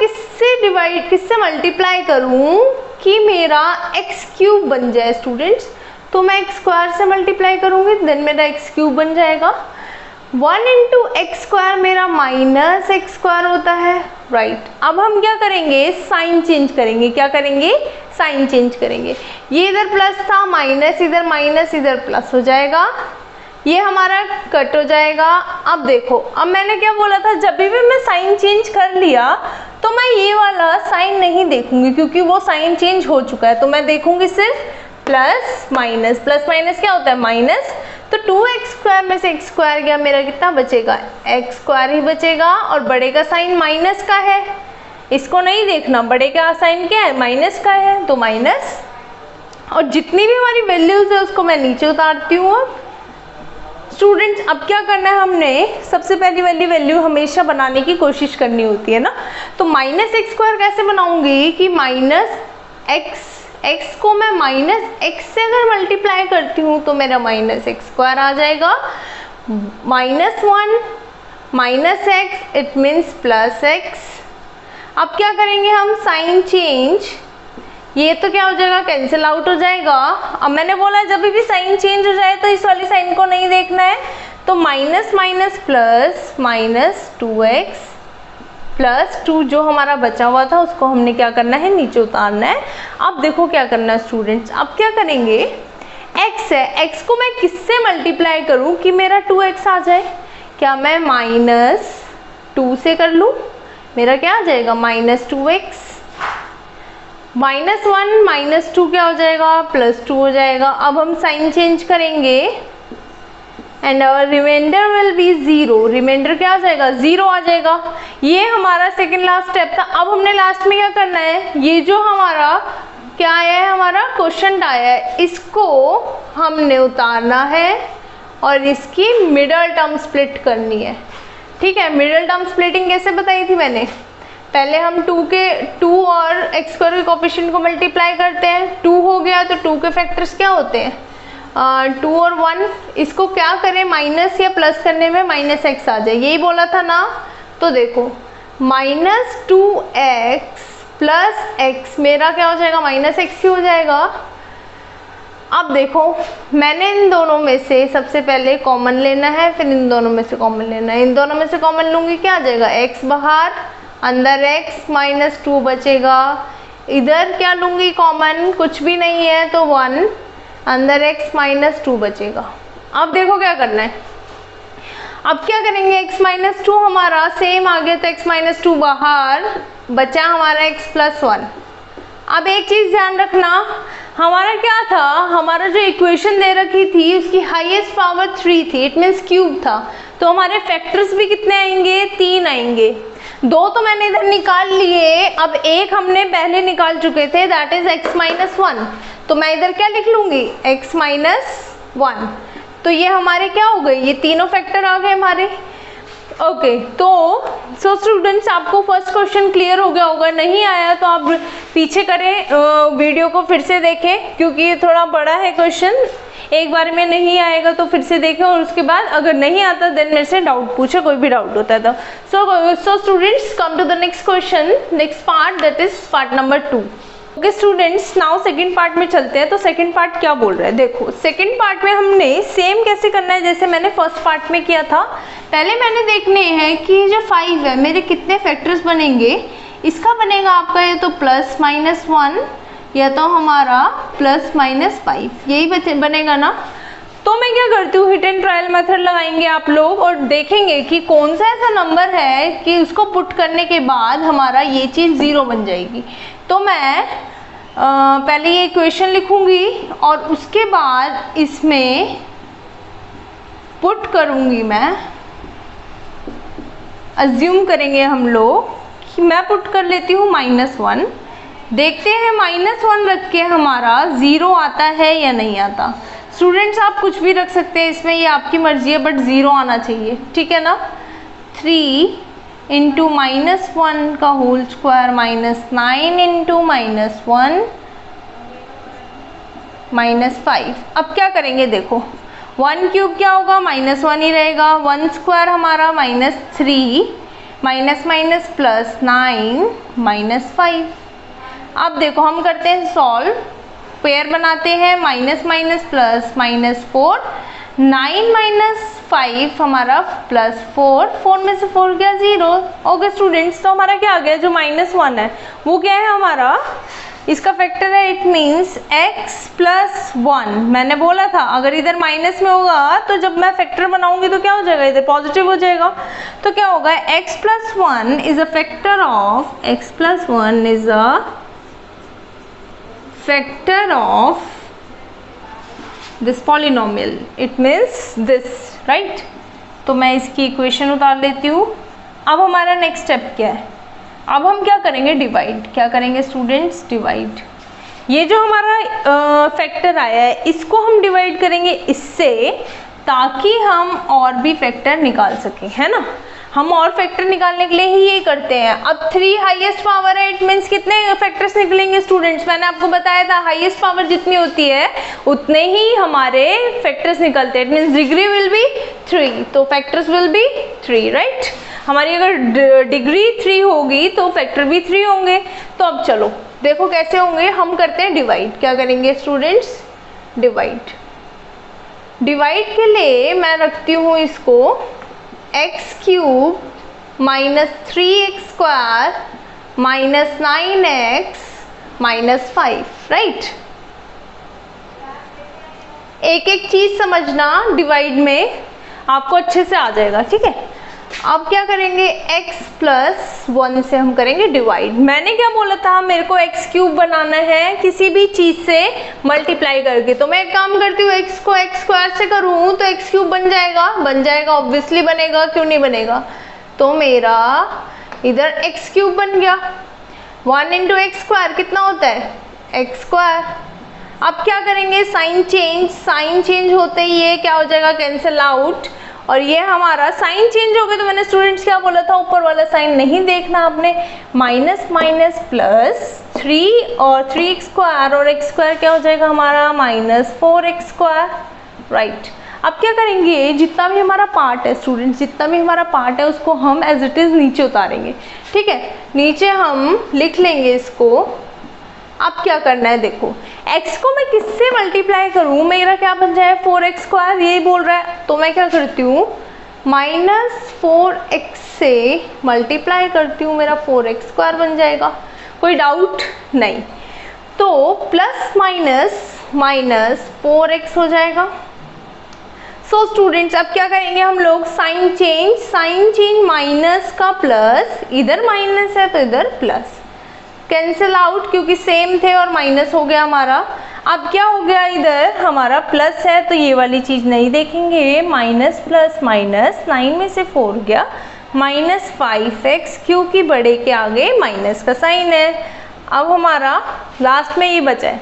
किससे मल्टीप्लाई करूं कि मेरा x³ बन जाए स्टूडेंट्स। तो मैं x² से मल्टीप्लाई करूंगी, देन मेरा x³ बन जाएगा। 1 × x² मेरा -x² होता है, राइट। अब हम क्या करेंगे, साइन चेंज करेंगे। क्या करेंगे, साइन चेंज करेंगे। ये इधर प्लस था, माइनस इधर, माइनस इधर प्लस हो जाएगा, ये हमारा कट हो जाएगा। अब देखो, अब मैंने क्या बोला था, जब भी मैं साइन चेंज कर लिया तो मैं ये वाला साइन नहीं देखूंगी, क्योंकि वो साइन चेंज हो चुका है। तो मैं देखूंगी सिर्फ प्लस माइनस। प्लस माइनस क्या होता है, माइनस। तो 2x² में से x² गया, मेरा कितना बचेगा, x² ही बचेगा, और बड़े का साइन माइनस का है, इसको नहीं देखना, बड़े का साइन क्या है, माइनस का है, तो माइनस। और जितनी भी हमारी वैल्यूज है उसको मैं नीचे उतारती हूँ। अब स्टूडेंट्स अब क्या करना है, हमने सबसे पहली वाली वैल्यू हमेशा बनाने की कोशिश करनी होती है ना। तो -x² कैसे बनाऊंगी कि x को मैं -x से अगर मल्टीप्लाई करती हूँ तो मेरा -x² आ जाएगा। -1 minus x, it means plus x. अब क्या करेंगे हम, साइन चेंज, ये तो क्या हो जाएगा, कैंसिल आउट हो जाएगा। अब मैंने बोला जब भी साइन चेंज हो जाए तो इस वाली साइन को नहीं देखना है, तो minus minus plus, -2x plus 2 जो हमारा बचा हुआ था उसको हमने क्या करना है, नीचे उतारना है। अब देखो क्या करना है स्टूडेंट्स, अब क्या करेंगे, x है, x को मैं किससे मल्टीप्लाई करूं कि मेरा 2x आ जाए, क्या मैं -2 से कर लूं, मेरा क्या आ जाएगा, -2x। -1 -2 क्या हो जाएगा, +2 हो जाएगा। अब हम साइन चेंज करेंगे and our remainder will be 0, remainder क्या आ जाएगा, 0 आ जाएगा। ये हमारा सेकंड लास्ट स्टेप था। अब हमने लास्ट में क्या करना है, ये जो हमारा क्या आया है, हमारा क्वेश्चन आया है, इसको हमने उतारना है और इसकी मिडल टर्म स्प्लिट करनी है। ठीक है, मिडल टर्म स्प्लिटिंग कैसे बताई थी मैंने, पहले हम 2 और x स्क्वायर के कोएफिशिएंट को मल्टीप्लाई करते हैं, 2 हो गया तो 2 के फैक्टर्स क्या होते हैं, 2 और 1, इसको क्या करें, माइनस या प्लस करने में -x आ जाए, यही बोला था ना। तो देखो -2x प्लस x मेरा क्या हो जाएगा, -x ही हो जाएगा। अब देखो मैंने इन दोनों में से सबसे पहले कॉमन लेना है, फिर इन दोनों में से कॉमन लेना है। इन दोनों में से कॉमन लूँगी, क्या आ जाएगा, x बाहर, अंदर x -2 बचेगा। इधर क्या लूँगी कॉमन, कुछ भी नहीं है तो 1, अंदर x -2 बचेगा। अब देखो क्या करना है, अब क्या करेंगे, x -2 हमारा सेम आ गया तो x -2 बाहर, बचा हमारा x +1। अब एक चीज़ ध्यान रखना, हमारा क्या था, हमारा जो इक्वेशन दे रखी थी उसकी हाईएस्ट पावर 3 थी, इट मीन्स क्यूब था, तो हमारे फैक्टर्स भी कितने आएंगे, 3 आएंगे। 2 तो मैंने इधर निकाल लिए, अब एक हमने पहले निकाल चुके थे, दैट इज x -1, तो मैं इधर क्या लिख लूँगी, x -1, तो ये हमारे क्या हो गए, ये तीनों फैक्टर आ गए हमारे। ओके, तो सो स्टूडेंट्स आपको फर्स्ट क्वेश्चन क्लियर हो गया होगा, नहीं आया तो आप पीछे करें, वीडियो को फिर से देखें क्योंकि ये थोड़ा बड़ा है क्वेश्चन, एक बार में नहीं आएगा तो फिर से देखें, और उसके बाद अगर नहीं आता देन मेरे से डाउट पूछे, कोई भी डाउट होता है तो। So students come to the next question, next part, that is part number 2। Okay students, now second part में चलते हैं। तो सेकंड पार्ट क्या बोल रहा है, देखो सेकंड पार्ट में हमने सेम कैसे करना है जैसे मैंने फर्स्ट पार्ट में किया था। पहले मैंने देखने हैं कि जो 5 है मेरे कितने फैक्टर्स बनेंगे, इसका बनेगा आपका ये तो +-1 या तो हमारा +-5, यही बनेगा ना। तो मैं क्या करती हूँ, हिट एंड ट्रायल मेथड लगाएंगे आप लोग और देखेंगे कि कौन सा ऐसा नंबर है कि उसको पुट करने के बाद हमारा ये चीज़ 0 बन जाएगी। तो मैं पहले ये इक्वेशन लिखूंगी और उसके बाद इसमें पुट करूंगी, मैं अज्यूम करेंगे हम लोग कि मैं पुट कर लेती हूँ -1, देखते हैं -1 रख के हमारा 0 आता है या नहीं आता। स्टूडेंट्स आप कुछ भी रख सकते हैं इसमें, ये आपकी मर्जी है, बट 0 आना चाहिए, ठीक है ना। 3 × -1 का होल स्क्वायर -9 × -1 -5। अब क्या करेंगे, देखो 1 क्यूब क्या होगा, -1 ही रहेगा, 1 स्क्वायर हमारा -3, माइनस +9 -5। अब देखो हम करते हैं सॉल्व, पेयर बनाते हैं, -+ -4, 9 - 5 हमारा +4, 4 में से 4 गया 0। ओके स्टूडेंट्स, तो हमारा क्या आ गया, जो -1 है वो क्या है हमारा, इसका फैक्टर है, इट मीन्स x +1। मैंने बोला था अगर इधर माइनस में होगा तो जब मैं फैक्टर बनाऊंगी तो क्या हो जाएगा, इधर पॉजिटिव हो जाएगा। तो क्या होगा, x +1 is a factor of, x +1 is a factor of this polynomial, it means this, right. तो मैं इसकी इक्वेशन उतार लेती हूँ। अब हमारा नेक्स्ट स्टेप क्या है, अब हम क्या करेंगे, डिवाइड। क्या करेंगे स्टूडेंट्स, डिवाइड। ये जो हमारा फैक्टर आया है इसको हम डिवाइड करेंगे इससे, ताकि हम और भी फैक्टर निकाल सकें, है ना। हम और फैक्टर निकालने के लिए ही ये करते हैं। अब 3 हाईएस्ट पावर है, इट मीन्स कितने फैक्टर्स निकलेंगे स्टूडेंट्स? मैंने आपको बताया था हाईएस्ट पावर जितनी होती है उतने ही हमारे फैक्टर्स निकलते हैं। It means degree will be 3, तो फैक्टर्स विल बी 3, राइट। हमारी अगर डिग्री 3 होगी तो फैक्टर भी 3 होंगे। तो अब चलो देखो कैसे होंगे, हम करते हैं डिवाइड। क्या करेंगे स्टूडेंट्स? डिवाइड के लिए मैं रखती हूँ इसको x³ minus 3x² minus 9x minus 5, right. एक एक चीज समझना, डिवाइड में आपको अच्छे से आ जाएगा, ठीक है। अब क्या करेंगे, x प्लस 1 से हम करेंगे डिवाइड। मैंने क्या बोला था, मेरे को x³ बनाना है किसी भी चीज से मल्टीप्लाई करके। तो मैं एक काम करती हूँ, x को x² से करूँ तो x³ बन जाएगा, ऑब्वियसली बनेगा, क्यों नहीं बनेगा। तो मेरा इधर x³ बन गया। 1 इंटू x² कितना होता है? x²। अब क्या करेंगे, साइन चेंज होते ही ये क्या हो जाएगा, कैंसिल आउट। और ये हमारा साइन चेंज हो गया। तो मैंने स्टूडेंट्स क्या बोला था, ऊपर वाला साइन नहीं देखना आपने। माइनस माइनस प्लस 3 और 3x² और x² क्या हो जाएगा हमारा माइनस 4x², राइट। अब क्या करेंगे, जितना भी हमारा पार्ट है स्टूडेंट्स, जितना भी हमारा पार्ट है उसको हम एज इट इज नीचे उतारेंगे, ठीक है। नीचे हम लिख लेंगे इसको। अब क्या करना है, देखो x को मैं किससे मल्टीप्लाई करूं, मेरा क्या बन जाए 4x², यही बोल रहा है। तो मैं क्या करती हूँ, माइनस 4x से मल्टीप्लाई करती हूँ, मेरा 4x² बन जाएगा। कोई डाउट नहीं। तो प्लस माइनस माइनस 4x हो जाएगा। सो स्टूडेंट्स अब क्या करेंगे हम लोग, साइन चेंज माइनस का प्लस, इधर माइनस है तो इधर प्लस, कैंसिल आउट क्योंकि सेम थे और माइनस हो गया हमारा। अब क्या हो गया, इधर हमारा प्लस है तो ये वाली चीज नहीं देखेंगे, माइनस प्लस माइनस 9 में से 4 गया माइनस 5x, क्योंकि बड़े के आगे माइनस का साइन है। अब हमारा लास्ट में ये बचा है,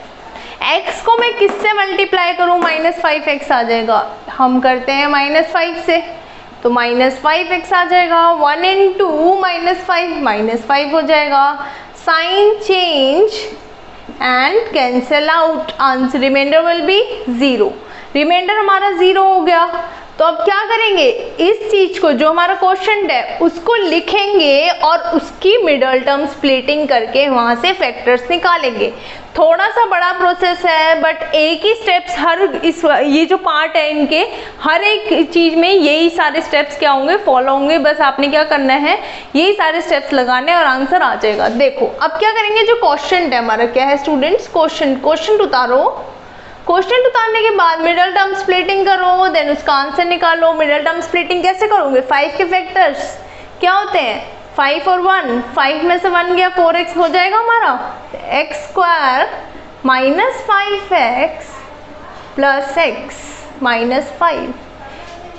x को मैं किससे मल्टीप्लाई करूं, माइनस 5x आ जाएगा। हम करते हैं माइनस 5 से, तो माइनस 5x आ जाएगा। 1 इंटू -5 -5 हो जाएगा। Sign change and cancel out, answer remainder will be 0। Remainder हमारा 0 हो गया। तो अब क्या करेंगे, इस चीज को जो हमारा क्वोशंट है उसको लिखेंगे और उसकी मिडल टर्म स्प्लिटिंग करके वहां से फैक्टर्स निकालेंगे। थोड़ा सा बड़ा प्रोसेस है बट एक ही स्टेप्स हर ये जो पार्ट है इनके हर एक चीज में यही सारे स्टेप्स क्या होंगे, फॉलो होंगे। बस आपने क्या करना है, यही सारे स्टेप्स लगाने और आंसर आ जाएगा। देखो अब क्या करेंगे, जो क्वोशंट है हमारा क्या है स्टूडेंट्स, क्वोशंट उतारो। क्वोशंट उतारने के बाद मिडल टर्म स्प्लिटिंग करो, देन उसका आंसर निकालो। मिडल टर्म स्प्लिटिंग कैसे करोगे, 5 के फैक्टर्स क्या होते हैं, 5 और 1, 5 में से 1 गया 4x हो जाएगा हमारा, x² minus 5x plus x minus 5।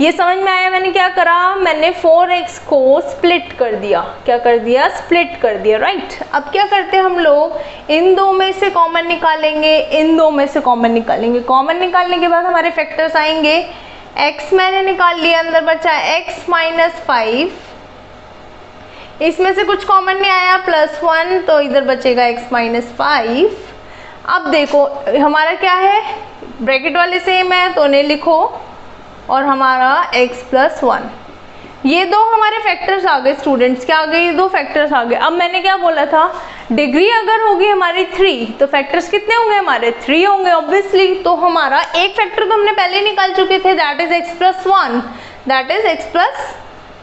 ये समझ में आया मैंने क्या करा, मैंने 4x को स्प्लिट कर दिया। क्या कर दिया, स्प्लिट कर दिया, राइट। अब क्या करते हैं हम लोग, इन दो में से कॉमन निकालेंगे, इन दो में से कॉमन निकालेंगे। कॉमन निकालने के बाद हमारे फैक्टर्स आएंगे। x मैंने निकाल लिया, अंदर बचा x माइनस 5, इसमें से कुछ कॉमन नहीं आया, +1, तो इधर बचेगा x माइनस 5। अब देखो हमारा क्या है, ब्रैकेट वाले सेम है तो उन्हें लिखो, और हमारा x प्लस 1, ये दो हमारे फैक्टर्स आ गए स्टूडेंट्स। क्या आ गए, ये दो फैक्टर्स आ गए। अब मैंने क्या बोला था, डिग्री अगर होगी हमारी 3 तो फैक्टर्स कितने होंगे हमारे, 3 होंगे ऑब्वियसली। तो हमारा एक फैक्टर तो हमने पहले निकाल चुके थे, that is x plus 1, that is x plus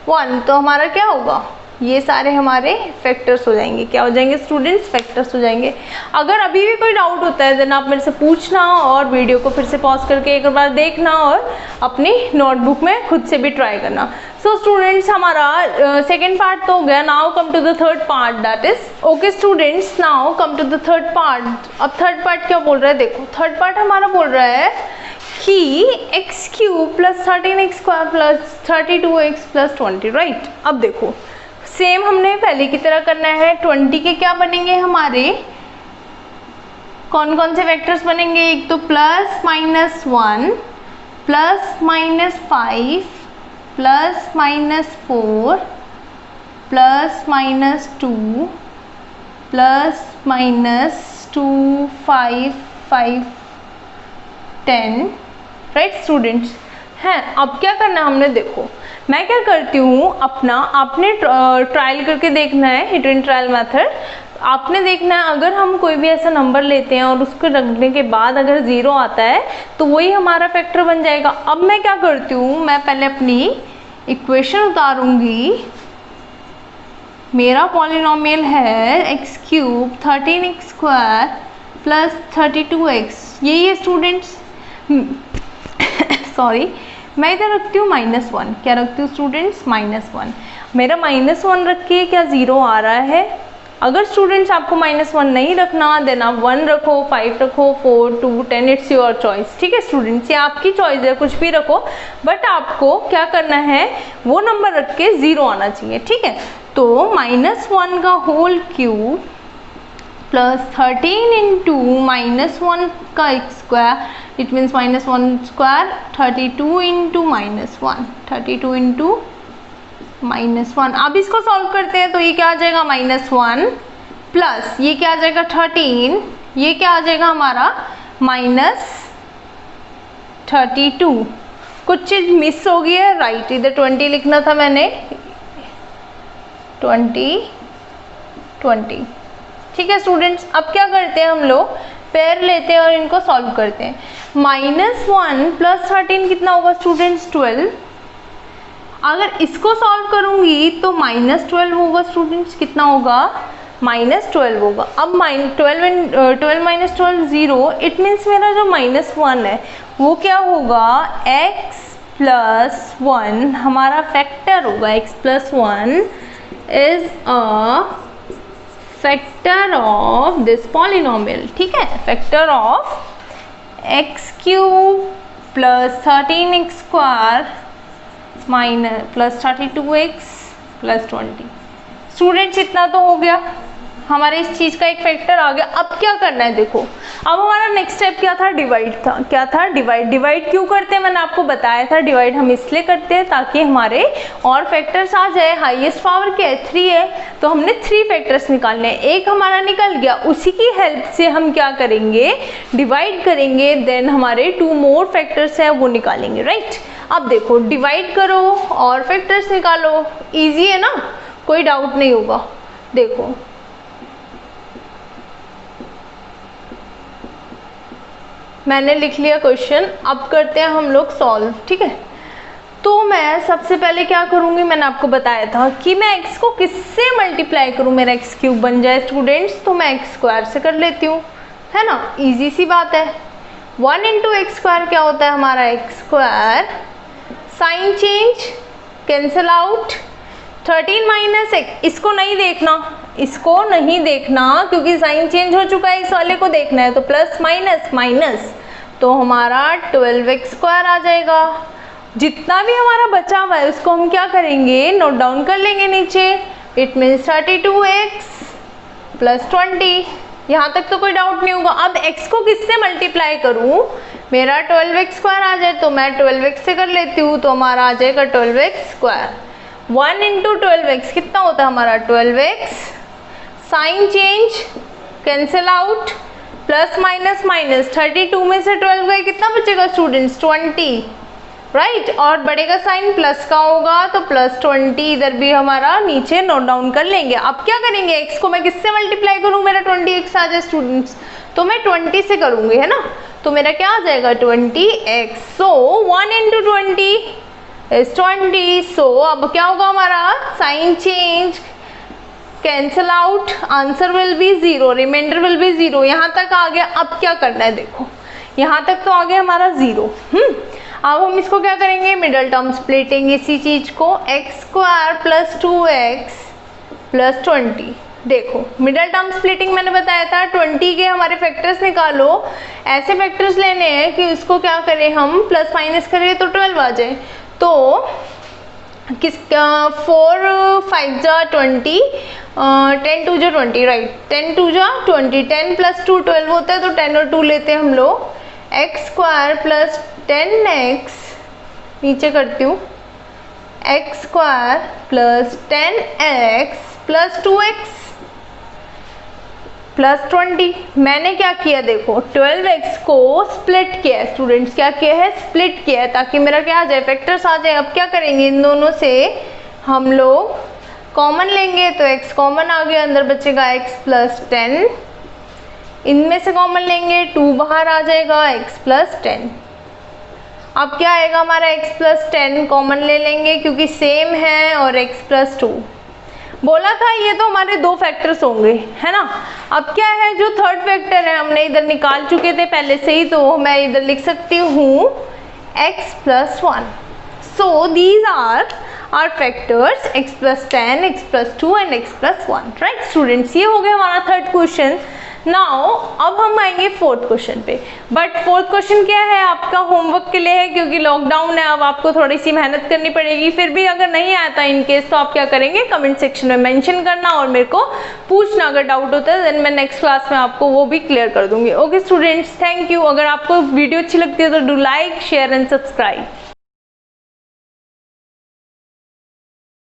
1। तो हमारा क्या होगा, ये सारे हमारे फैक्टर्स हो जाएंगे। क्या हो जाएंगे स्टूडेंट्स, फैक्टर्स हो जाएंगे। अगर अभी भी कोई डाउट होता है देन आप मेरे से पूछना और वीडियो को फिर से पॉज करके एक बार देखना और अपनी नोटबुक में खुद से भी ट्राई करना। सो स्टूडेंट्स हमारा सेकेंड पार्ट तो हो गया। Now come to the third part, that is okay students, now come to the third part. अब थर्ड पार्ट क्या बोल रहा है, देखो थर्ड पार्ट हमारा बोल रहा है कि x³ plus 13x² plus 32x plus 20, right. अब देखो सेम हमने पहले की तरह करना है। 20 के क्या बनेंगे हमारे, कौन कौन से वेक्टर्स बनेंगे, एक तो +-1 +-5 plus minus 4 plus minus 2 plus minus 2 5 5 10, right students हैं। अब क्या करना है हमने, देखो मैं क्या करती हूँ अपना, आपने ट्रायल करके देखना है, हिट एंड ट्रायल मेथड आपने देखना है। अगर हम कोई भी ऐसा नंबर लेते हैं और उसको रखने के बाद अगर 0 आता है तो वही हमारा फैक्टर बन जाएगा। अब मैं क्या करती हूँ, मैं पहले अपनी इक्वेशन उतारूंगी। मेरा पॉलिनोमियल है x³ 13x² प्लस 32x, यही है स्टूडेंट्स। सॉरी, मैं इधर रखती हूँ -1। क्या रखती हूँ स्टूडेंट्स, -1। मेरा -1 रख के क्या 0 आ रहा है। अगर स्टूडेंट्स आपको -1 नहीं रखना देन आप 1 रखो, 5 रखो, 4 2 10, इट्स योर चॉइस। ठीक है स्टूडेंट्स, ये आपकी चॉइस है, कुछ भी रखो, बट आपको क्या करना है, वो नंबर रख के 0 आना चाहिए। ठीक है, तो -1 का होल क्यूब प्लस 13 इंटू -1 का x², it means -1² 32 into -1, 32 into -1। अब इसको सॉल्व करते हैं तो ये क्या आ जाएगा, -1 प्लस ये क्या आ जाएगा 13, ये क्या आ जाएगा हमारा -32। कुछ चीज मिस हो गई है, राइट, इधर 20 लिखना था मैंने, 20। ठीक है स्टूडेंट्स, अब क्या करते हैं हम लोग, पेयर लेते हैं और इनको सॉल्व करते हैं। -1 प्लस 13 कितना होगा स्टूडेंट्स, 12। अगर इसको सॉल्व करूंगी तो -12 होगा स्टूडेंट्स, कितना होगा, -12 होगा। अब 12 माइनस 12 0, इट मीन्स मेरा जो -1 है वो क्या होगा, x प्लस 1 हमारा फैक्टर होगा। x plus 1 is a factor of this polynomial. ठीक है, factor of x³ plus 13x² minus plus 32x plus 20। Students इतना तो हो गया, हमारे इस चीज़ का एक फैक्टर आ गया। अब क्या करना है, देखो अब हमारा नेक्स्ट स्टेप क्या था, डिवाइड था। क्या था, डिवाइड। डिवाइड क्यों करते हैं, मैंने आपको बताया था, डिवाइड हम इसलिए करते हैं ताकि हमारे और फैक्टर्स आ जाए। हाईएस्ट पावर क्या है, 3 है, तो हमने 3 फैक्टर्स निकालने हैं। एक हमारा निकल गया, उसी की हेल्प से हम क्या करेंगे, डिवाइड करेंगे, देन हमारे 2 मोर फैक्टर्स हैं वो निकालेंगे, राइट। अब देखो डिवाइड करो और फैक्टर्स निकालो, इजी है ना, कोई डाउट नहीं होगा। देखो मैंने लिख लिया क्वेश्चन, अब करते हैं हम लोग सॉल्व। ठीक है, तो मैं सबसे पहले क्या करूंगी, मैंने आपको बताया था कि मैं x को किससे मल्टीप्लाई करूं, मेरा x³ बन जाए स्टूडेंट्स, तो मैं x² से कर लेती हूँ, है ना, इजी सी बात है। 1 इंटू x² क्या होता है हमारा, x², sign change, cancel out, 13 minus x, इसको नहीं देखना, इसको नहीं देखना क्योंकि साइन चेंज हो चुका है, इस वाले को देखना है, तो प्लस माइनस माइनस, तो हमारा 12x² आ जाएगा। जितना भी हमारा बचा हुआ है उसको हम क्या करेंगे, नोट डाउन कर लेंगे नीचे, इट मीन्स 32x प्लस 20। यहाँ तक तो कोई डाउट नहीं होगा। अब x को किससे मल्टीप्लाई करूँ, मेरा 12x² आ जाए तो मैं 12x से कर लेती हूँ, तो हमारा आ जाएगा 12x²। 1 इंटू 12x कितना होता है हमारा, 12x, sign change, cancel out, plus minus minus, 32 में से 12 गए, कितना बचेगा स्टूडेंट्स, 20, राइट, और बढ़ेगा साइन प्लस का होगा तो प्लस 20 इधर भी हमारा नीचे नोट डाउन कर लेंगे। अब क्या करेंगे, x को मैं किससे मल्टीप्लाई करूँ, मेरा 20x आ जाए स्टूडेंट्स, तो मैं 20 से करूँगी, है ना, तो मेरा क्या आ जाएगा 20x। So 1 into 20 is 20। सो अब क्या होगा हमारा, sign change, cancel out, answer will be 0, remainder will be 0। यहाँ तक आ गया। अब क्या करना है, देखो यहाँ तक तो आ गया हमारा 0। अब हम इसको क्या करेंगे, मिडल टर्म स्प्लिटिंग, इसी चीज को, x² प्लस 2x प्लस 20। देखो मिडल टर्म स्प्लिटिंग मैंने बताया था, 20 के हमारे फैक्टर्स निकालो, ऐसे फैक्टर्स लेने हैं कि उसको क्या करें हम, प्लस माइनस करें तो 12 आ जाए। तो किस 4 5 जा 20, 10 2 जा 20, राइट, 10 2 जा 20, 10 प्लस 2 12 होता है, तो 10 और 2 लेते हैं हम लोग, x² प्लस 10x, नीचे करती हूँ, x square plus 10x plus 2x plus 20। मैंने क्या किया देखो 12x को स्प्लिट किया है स्टूडेंट्स, क्या किया है स्प्लिट किया है ताकि मेरा क्या आ जाए फैक्टर्स आ जाए। अब क्या करेंगे इन दोनों से हम लोग कॉमन लेंगे तो x कॉमन आ गया, अंदर बचेगा x प्लस 10, इनमें से कॉमन लेंगे 2 बाहर आ जाएगा x प्लस 10। अब क्या आएगा हमारा x प्लस 10 कॉमन ले लेंगे क्योंकि सेम है और x प्लस 2 बोला था ये तो हमारे दो फैक्टर्स होंगे है ना। अब क्या है जो थर्ड फैक्टर है हमने इधर निकाल चुके थे पहले से ही, तो मैं इधर लिख सकती हूँ x plus 1। So these are are factors x plus 10, x plus 2 and x plus 1। Right students, ये हो गया हमारा थर्ड क्वेश्चन। नाउ अब हम आएंगे फोर्थ क्वेश्चन पे, बट फोर्थ क्वेश्चन क्या है आपका होमवर्क के लिए है क्योंकि लॉकडाउन है, अब आपको थोड़ी सी मेहनत करनी पड़ेगी। फिर भी अगर नहीं आता इन केस तो आप क्या करेंगे कमेंट सेक्शन में मेंशन करना और मेरे को पूछना, अगर डाउट होता है देन मैं नेक्स्ट क्लास में आपको वो भी क्लियर कर दूंगी। Okay students, thank you. अगर आपको वीडियो अच्छी लगती है तो do like share and subscribe.